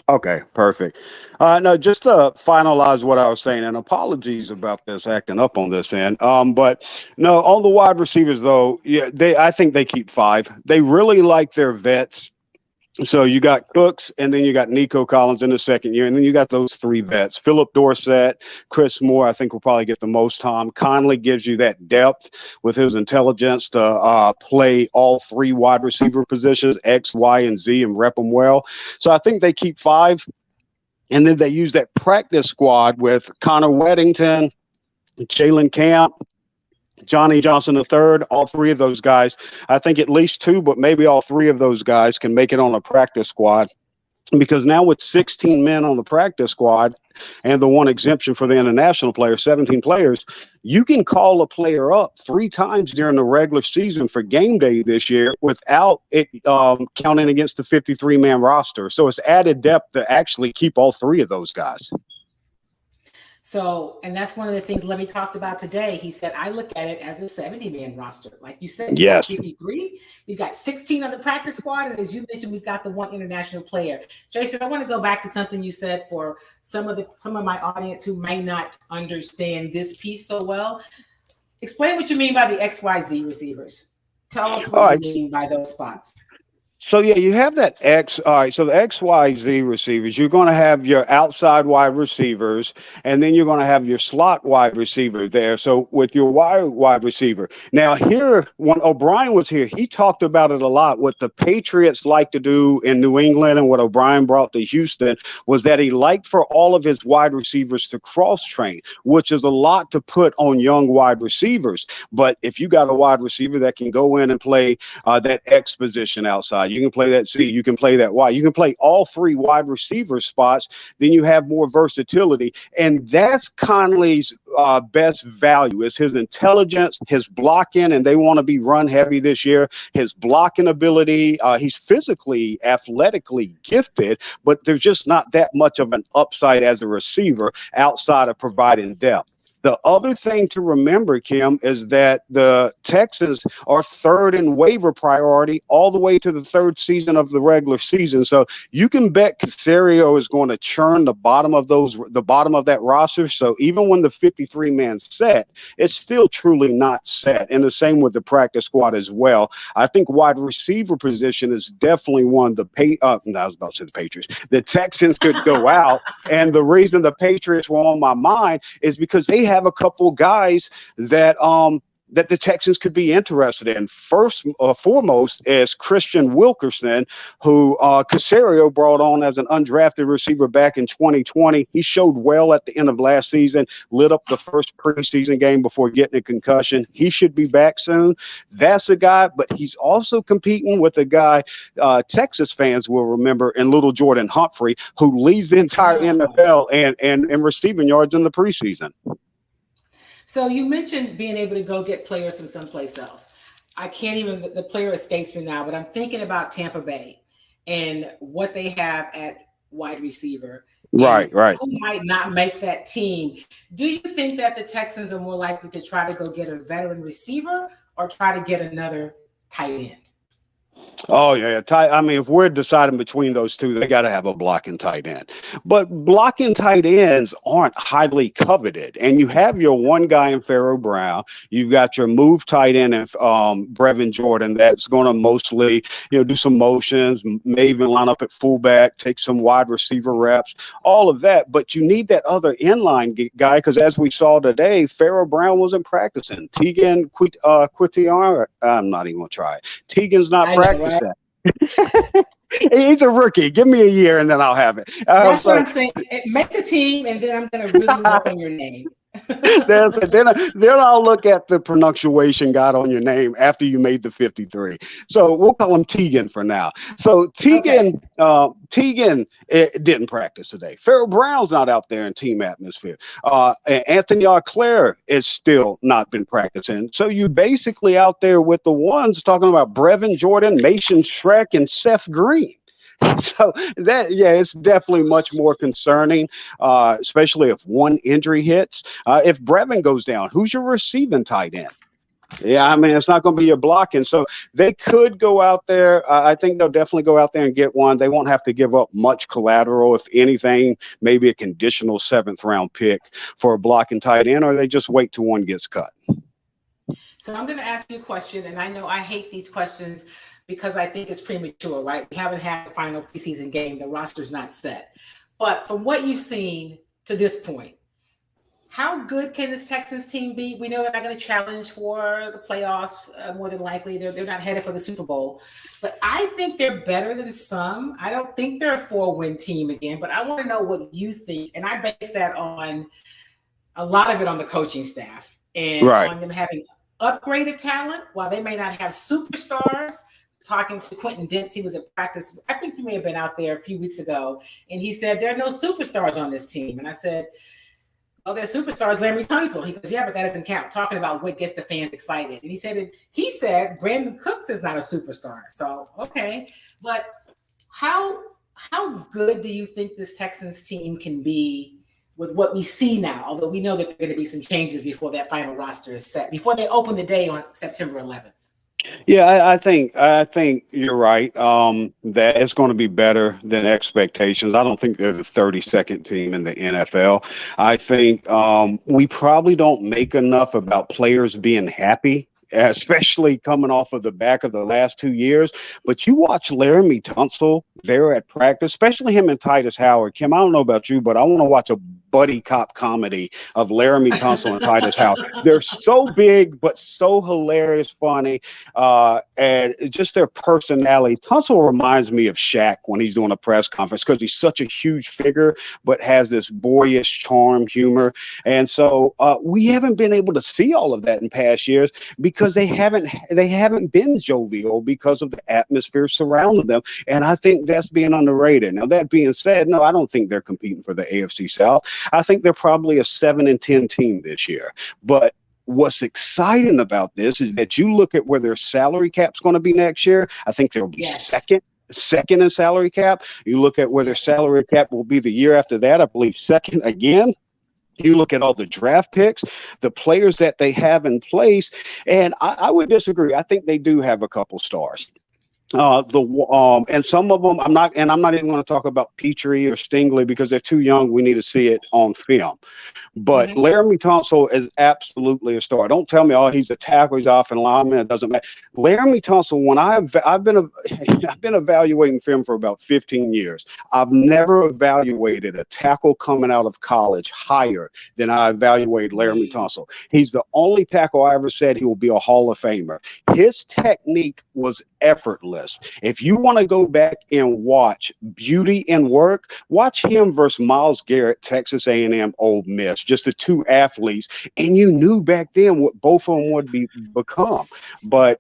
Okay, perfect. No, just to finalize what I was saying, and apologies about this acting up on this end. But no, on the wide receivers though, yeah, I think they keep 5. They really like their vets. So you got Cooks, and then you got Nico Collins in the second year, and then you got those 3 vets. Phillip Dorsett, Chris Moore, I think will probably get the most time. Conley gives you that depth with his intelligence to play all 3 wide receiver positions, X, Y, and Z, and rep them well. So I think they keep 5, and then they use that practice squad with Connor Weddington, Jalen Camp, Johnny Johnson III, all 3 of those guys. I think at least 2, but maybe all 3 of those guys can make it on a practice squad. Because now with 16 men on the practice squad and the 1 exemption for the international players, 17 players, you can call a player up 3 times during the regular season for game day this year without it counting against the 53-man roster. So it's added depth to actually keep all 3 of those guys. So, and that's one of the things Lovie talked about today. He said, I look at it as a 70-man roster. Like you said, yes. 53. We've got 16 on the practice squad. And as you mentioned, we've got the 1 international player. Jayson, I want to go back to something you said for some of my audience who may not understand this piece so well. Explain what you mean by the XYZ receivers. Tell us what you mean by those spots. So, yeah, you have that X. All right. So the XYZ receivers, you're going to have your outside wide receivers, and then you're going to have your slot wide receiver there. So with your wide receiver. Now, here, when O'Brien was here, he talked about it a lot. What the Patriots like to do in New England and what O'Brien brought to Houston was that he liked for all of his wide receivers to cross train, which is a lot to put on young wide receivers. But if you got a wide receiver that can go in and play that X position outside, you can play that C, you can play that Y, you can play all 3 wide receiver spots, then you have more versatility. And that's Conley's best value is his intelligence, his blocking, and they want to be run heavy this year, his blocking ability. He's physically, athletically gifted, but there's just not that much of an upside as a receiver outside of providing depth. The other thing to remember, Kim, is that the Texans are third in waiver priority all the way to the third season of the regular season. So you can bet Caserio is going to churn the bottom of that roster. So even when the 53-man set, it's still truly not set. And the same with the practice squad as well. I think wide receiver position is definitely one the Patriots. The Texans could go out. And the reason the Patriots were on my mind is because they have a couple guys that the Texans could be interested in. First, foremost is Christian Wilkerson, who Caserio brought on as an undrafted receiver back in 2020. He showed well at the end of last season, lit up the first preseason game before getting a concussion. He should be back soon. That's a guy, but he's also competing with a guy Texas fans will remember in Little Jordan Humphrey, who leads the entire NFL and receiving yards in the preseason. So you mentioned being able to go get players from someplace else. I can't even, the player escapes me now, but I'm thinking about Tampa Bay and what they have at wide receiver. Right. Who might not make that team. Do you think that the Texans are more likely to try to go get a veteran receiver or try to get another tight end? Oh, yeah. If we're deciding between those two, they got to have a blocking tight end. But blocking tight ends aren't highly coveted. And you have your one guy in Pharaoh Brown. You've got your move tight end in Brevin Jordan that's going to mostly, do some motions, may even line up at fullback, take some wide receiver reps, all of that. But you need that other inline guy because as we saw today, Pharaoh Brown wasn't practicing. Tegan Quitiar, I'm not even going to try it. Tegan's not practicing. Right? He's a rookie. Give me a year and then I'll have it. That's what I'm saying. Make the team and then I'm going to really work on your name. Then I'll look at the pronunciation guide on your name after you made the 53. So we'll call him Tegan for now. So Tegan didn't practice today. Pharaoh Brown's not out there in team atmosphere. Anthony Auclair is still not been practicing. So you basically out there with the ones talking about Brevin Jordan, Mason Schreck, and Seth Green. So it's definitely much more concerning, especially if one injury hits. If Brevin goes down, who's your receiving tight end? Yeah, it's not going to be your blocking. So they could go out there. I think they'll definitely go out there and get one. They won't have to give up much collateral. If anything, maybe a conditional 7th round pick for a blocking tight end, or they just wait till one gets cut. So I'm going to ask you a question, and I know I hate these questions because I think it's premature, right? We haven't had a final preseason game. The roster's not set. But from what you've seen to this point, how good can this Texans team be? We know they're not going to challenge for the playoffs more than likely. They're not headed for the Super Bowl. But I think they're better than some. I don't think they're a 4-win team again, but I want to know what you think. And I base that on a lot of it on the coaching staff and on them having upgraded talent while they may not have superstars. Talking to Quentin Dentz, he was at practice. I think he may have been out there a few weeks ago, and he said there are no superstars on this team. And I said, "Oh, there's superstars, Laremy Tunsil." He goes, "Yeah, but that doesn't count." Talking about what gets the fans excited, and he said Brandon Cooks is not a superstar. So okay, but how good do you think this Texans team can be with what we see now? Although we know that there are going to be some changes before that final roster is set, before they open the day on September 11th. Yeah, I think you're right. That it's going to be better than expectations. I don't think they're the 32nd team in the NFL. I think we probably don't make enough about players being happy, especially coming off of the back of the last 2 years. But you watch Laremy Tunsil there at practice, especially him and Titus Howard. Kim, I don't know about you, but I want to watch a buddy cop comedy of Laremy Tunsil and Titus Howard. They're so big, but so hilarious, funny, and just their personality. Tunsil reminds me of Shaq when he's doing a press conference because he's such a huge figure, but has this boyish charm, humor. And so we haven't been able to see all of that in past years because they haven't been jovial because of the atmosphere surrounding them. And I think that's being underrated. Now, that being said, no, I don't think they're competing for the AFC South. I think they're probably a 7-10 team this year. But what's exciting about this is that you look at where their salary cap's going to be next year. I think they'll be second in salary cap. You look at where their salary cap will be the year after that, I believe second again. You look at all the draft picks, the players that they have in place, and I would disagree. I think they do have a couple stars. And some of them I'm not even going to talk about Petrie or Stingley because they're too young. We need to see it on film. But Laramie Tunsil is absolutely a star. Don't tell me, oh, he's a tackle, he's off and lineman. It doesn't matter. Laramie Tunsil, when I've been evaluating film for about 15 years. I've never evaluated a tackle coming out of college higher than I evaluate Laramie Tunsil. He's the only tackle I ever said he will be a Hall of Famer. His technique was effortless. If you want to go back and watch beauty and work, watch him versus Myles Garrett, Texas A&M, Ole Miss, just the two athletes, and you knew back then what both of them would become. But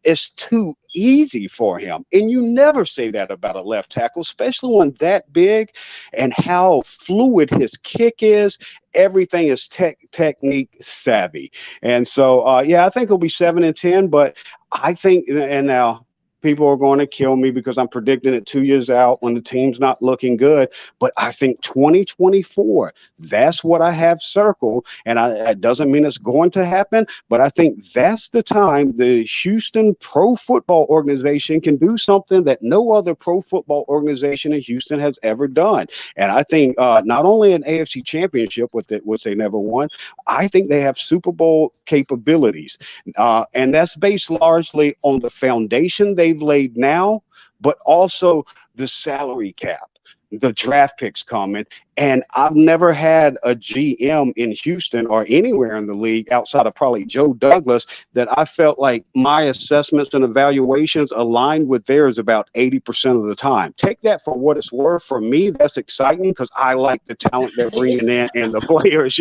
it's too easy for him. And you never say that about a left tackle, especially one that big and how fluid his kick is. Everything is technique savvy. And so, I think it'll be 7-10, but I think, and now people are going to kill me because I'm predicting it 2 years out when the team's not looking good. But I think 2024, that's what I have circled. And it doesn't mean it's going to happen, but I think that's the time the Houston Pro Football Organization can do something that no other pro football organization in Houston has ever done. And I think not only an AFC championship, which they never won, I think they have Super Bowl capabilities. And that's based largely on the foundation they've laid now, but also the salary cap, the draft picks coming. And I've never had a GM in Houston or anywhere in the league outside of probably Joe Douglas that I felt like my assessments and evaluations aligned with theirs about 80% of the time. Take that for what it's worth. For me, that's exciting because I like the talent they're bringing in and the players,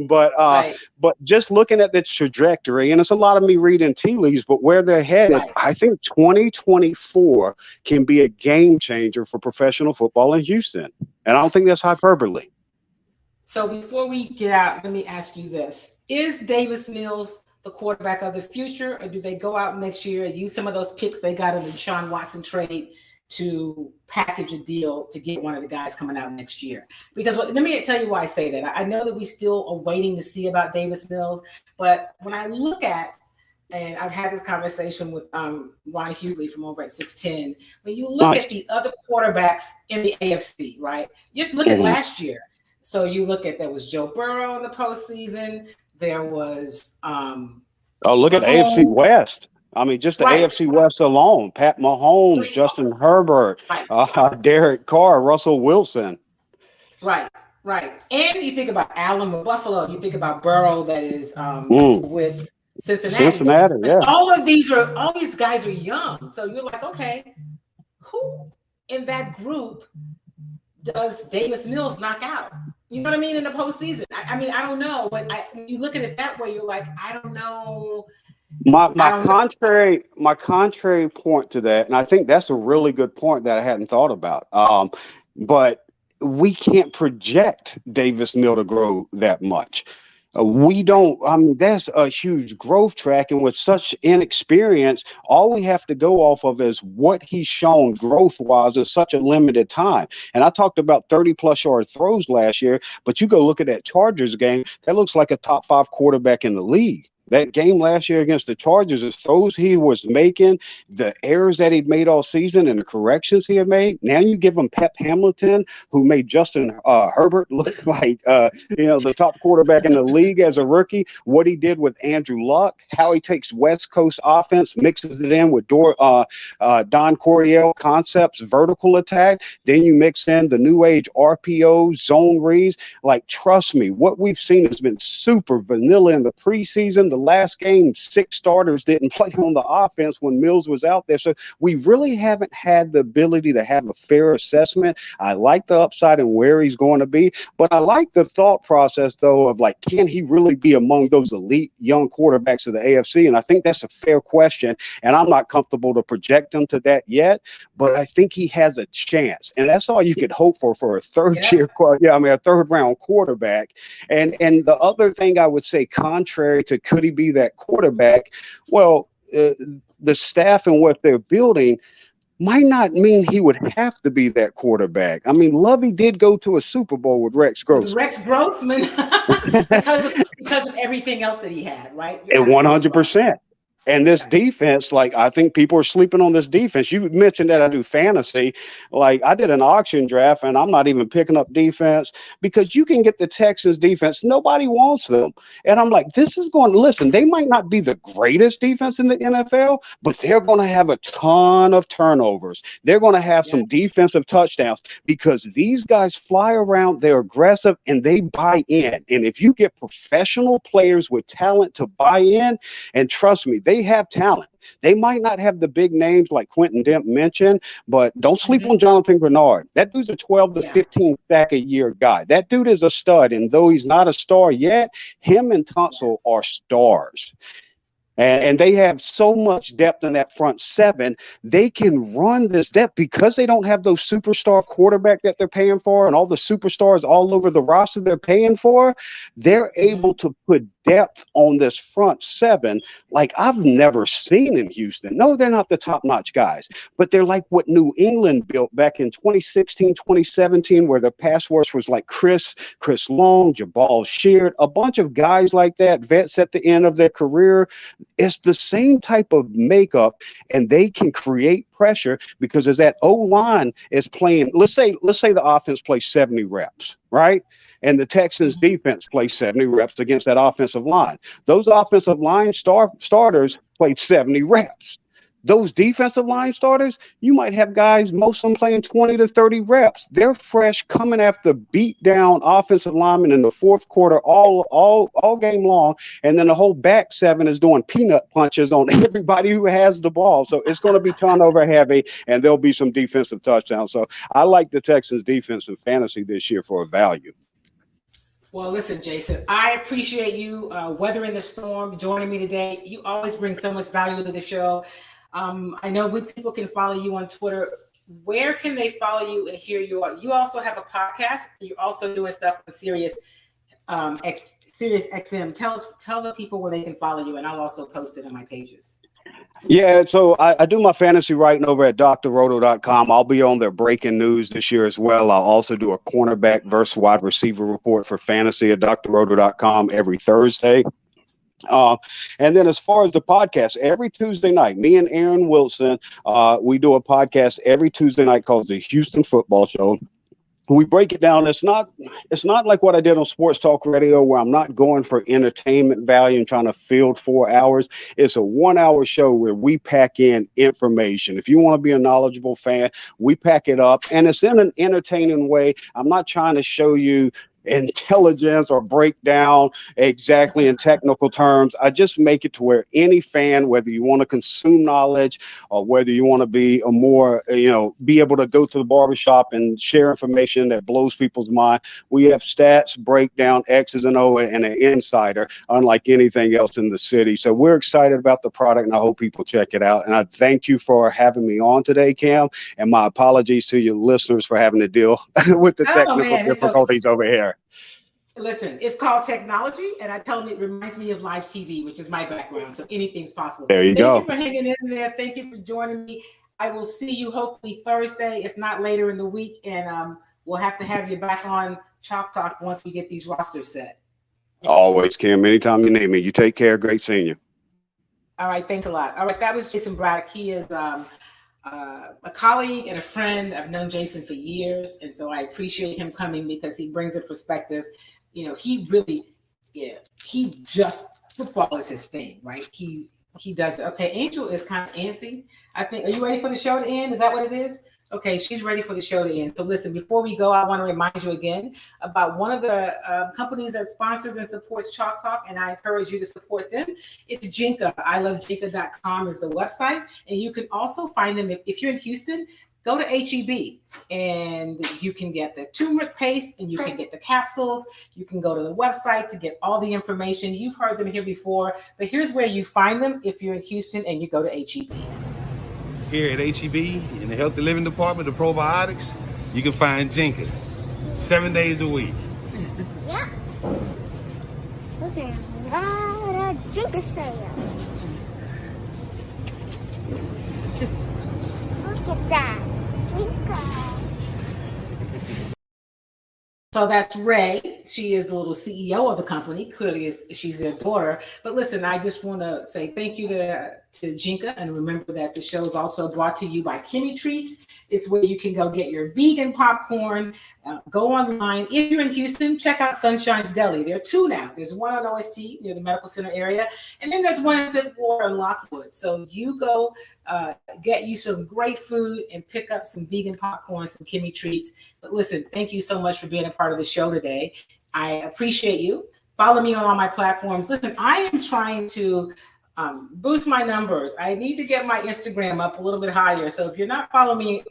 But but just looking at the trajectory, and it's a lot of me reading tea leaves, but where they're headed, I think 2024 can be a game changer for professional football in Houston. And I don't think that's hyperbole. So before we get out, let me ask you this. Is Davis Mills the quarterback of the future, or do they go out next year and use some of those picks they got in the Deshaun Watson trade to package a deal to get one of the guys coming out next year? Because let me tell you why I say that. I know that we still are waiting to see about Davis Mills, but when I look at, and I've had this conversation with Ron Hughley from over at 610. When you look at the other quarterbacks in the AFC, right? Just look at last year. So you look at, there was Joe Burrow in the postseason. There was look at AFC West. I mean, just the AFC West alone. Pat Mahomes, Justin Herbert, Derek Carr, Russell Wilson. Right. And you think about Allen with Buffalo. You think about Burrow that is with Cincinnati, yeah. All these guys are young. So you're like, okay, who in that group does Davis Mills knock out? You know what I mean? In the postseason. I mean, I don't know, but when you look at it that way, you're like, I don't know. My contrary point to that, and I think that's a really good point that I hadn't thought about. But we can't project Davis Mills to grow that much. That's a huge growth track. And with such inexperience, all we have to go off of is what he's shown growth-wise in such a limited time. And I talked about 30-plus yard throws last year, but you go look at that Chargers game, that looks like a top 5 quarterback in the league. That game last year against the Chargers, the throws he was making, the errors that he'd made all season and the corrections he had made. Now you give him Pep Hamilton, who made Justin Herbert look like, the top quarterback in the league as a rookie. What he did with Andrew Luck, how he takes West Coast offense, mixes it in with Don Coryell concepts, vertical attack. Then you mix in the new age RPO, zone reads. Like, trust me, what we've seen has been super vanilla in the preseason. The last game, 6 starters didn't play on the offense when Mills was out there. So we really haven't had the ability to have a fair assessment. I like the upside and where he's going to be, but I like the thought process, though, of like, can he really be among those elite young quarterbacks of the AFC? And I think that's a fair question, and I'm not comfortable to project him to that yet, but I think he has a chance, and that's all you could hope for a third round quarterback. And the other thing I would say, contrary to could he be that quarterback? Well, the staff and what they're building, might not mean he would have to be that quarterback. I mean, Lovie did go to a Super Bowl with Rex Grossman. Rex Grossman, because of everything else that he had, right? And 100%. And this defense, like, I think people are sleeping on this defense. You mentioned that I do fantasy. Like, I did an auction draft, and I'm not even picking up defense because you can get the Texans defense. Nobody wants them. And I'm like, this is going to listen. They might not be the greatest defense in the NFL, but they're going to have a ton of turnovers. They're going to have some defensive touchdowns because these guys fly around, they're aggressive, and they buy in. And if you get professional players with talent to buy in, and trust me, they have talent. They might not have the big names like Quentin Dent mentioned, but don't sleep on Jonathan Grenard. That dude's a 12 to 15 sack a year guy. That dude is a stud. And though he's not a star yet, him and Tunsil are stars. And they have so much depth in that front seven. They can run this depth because they don't have those superstar quarterback that they're paying for and all the superstars all over the roster they're paying for. They're able to put depth on this front seven like I've never seen in Houston. No, they're not the top-notch guys, but they're like what New England built back in 2016, 2017, where the pass rush was like Chris Long, Jabal Sheard, a bunch of guys like that, vets at the end of their career. It's the same type of makeup, and they can create pressure because as that O-line is playing, let's say the offense plays 70 reps, right? And the Texans defense plays 70 reps against that offensive line. Those offensive line starters played 70 reps. Those defensive line starters, you might have guys, most of them playing 20 to 30 reps. They're fresh coming after beat down offensive linemen in the fourth quarter all game long. And then the whole back seven is doing peanut punches on everybody who has the ball. So it's going to be turnover heavy, and there'll be some defensive touchdowns. So I like the Texans defense in fantasy this year for a value. Well, listen, Jayson, I appreciate you weathering the storm, joining me today. You always bring so much value to the show. I know people can follow you on Twitter. Where can they follow you and hear you? You also have a podcast. You're also doing stuff on SiriusXM. Tell the people where they can follow you, and I'll also post it on my pages. Yeah, so I do my fantasy writing over at drroto.com. I'll be on their breaking news this year as well. I'll also do a cornerback versus wide receiver report for fantasy at drroto.com every Thursday. And then as far as the podcast, every Tuesday night, me and Aaron Wilson, we do a podcast every Tuesday night called the Houston Football Show. We break it down. It's not like what I did on Sports Talk Radio where I'm not going for entertainment value and trying to field 4 hours. It's a 1 hour show where we pack in information. If you want to be a knowledgeable fan, we pack it up, and it's in an entertaining way. I'm not trying to show you intelligence or break down exactly in technical terms. I just make it to where any fan, whether you want to consume knowledge or whether you want to be a more, be able to go to the barbershop and share information that blows people's mind. We have stats, breakdown, X's and O, and an insider, unlike anything else in the city. So we're excited about the product, and I hope people check it out. And I thank you for having me on today, Cam, and my apologies to your listeners for having to deal with the technical difficulties over here. Listen, it's called technology, and I tell them it reminds me of live TV, which is my background, so anything's possible. There you go. Thank you for hanging in there. Thank you for joining me. I will see you hopefully Thursday, if not later in the week, and we'll have to have you back on Chalk Talk once we get these rosters set. Always, Kim. Anytime you need me. You take care. Great seeing you. All right. Thanks a lot. All right. That was Jayson Braddock. He is a colleague and a friend. I've known Jayson for years, and so I appreciate him coming because he brings a perspective. He really, football is his thing, right? He does it. Okay, Angel is kind of antsy. I think, are you ready for the show to end? Is that what it is? Okay, she's ready for the show to end. So listen, before we go, I want to remind you again about one of the companies that sponsors and supports Chalk Talk, and I encourage you to support them. It's Jinka. ilovejinka.com is the website, and you can also find them if you're in Houston. Go to HEB, and you can get the turmeric paste, and you can get the capsules. You can go to the website to get all the information. You've heard them here before, but here's where you find them if you're in Houston and you go to HEB. Here at HEB, in the Healthy Living Department, the probiotics, you can find Jinka 7 days a week. Yeah. Look at that Jinka sale. Look at that. Jinka. So that's Ray. She is the little CEO of the company. Clearly, she's their daughter. But listen, I just want to say thank you to Jinka. And remember that the show is also brought to you by Kimmy Treats. It's where you can go get your vegan popcorn. Go online. If you're in Houston, check out Sunshine's Deli. There are two now. There's one on OST near the medical center area. And then there's one in Fifth Ward in Lockwood. So you go get you some great food and pick up some vegan popcorn, some Kimmy Treats. But listen, thank you so much for being a part of the show today. I appreciate you. Follow me on all my platforms. Listen, I am trying to boost my numbers. I need to get my Instagram up a little bit higher. So if you're not following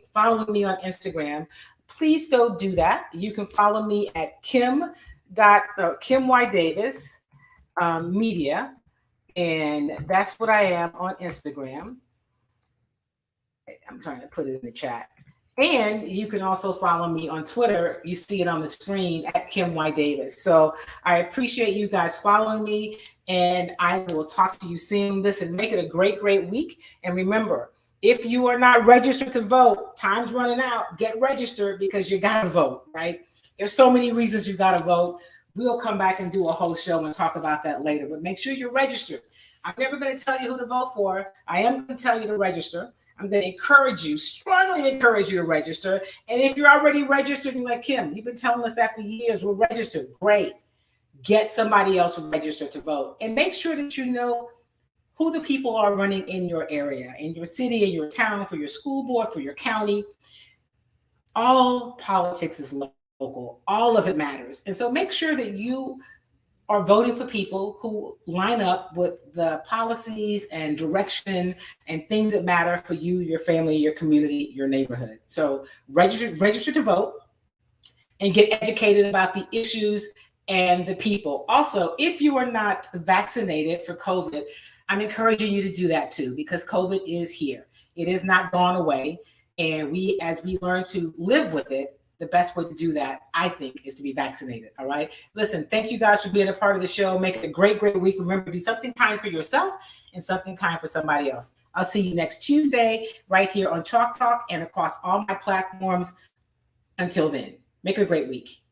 me on Instagram, please go do that. You can follow me at Kim Y Davis Media, and that's what I am on Instagram. I'm trying to put it in the chat. And you can also follow me on Twitter. You see it on the screen at Kim Y Davis. So I appreciate you guys following me, and I will talk to you soon. Listen, make it a great, great week. And remember, if you are not registered to vote, time's running out. Get registered because you got to vote, right? There's so many reasons you got to vote. We'll come back and do a whole show and talk about that later. But make sure you're registered. I'm never going to tell you who to vote for. I am going to tell you to register. I'm going to encourage you, strongly encourage you to register. And if you're already registered, you're like, Kim, you've been telling us that for years. We're registered. Great. Get somebody else registered to vote. And make sure that you know who the people are running in your area, in your city, in your town, for your school board, for your county. All politics is local. All of it matters. And so make sure that you are voting for people who line up with the policies and direction and things that matter for you, your family, your community, your neighborhood. So register to vote and get educated about the issues and the people. Also, if you are not vaccinated for COVID, I'm encouraging you to do that too, because COVID is here. It is not gone away. And as we learn to live with it, the best way to do that, I think, is to be vaccinated. All right. Listen, thank you guys for being a part of the show. Make it a great, great week. Remember to do something kind for yourself and something kind for somebody else. I'll see you next Tuesday right here on Chalk Talk and across all my platforms. Until then, make it a great week.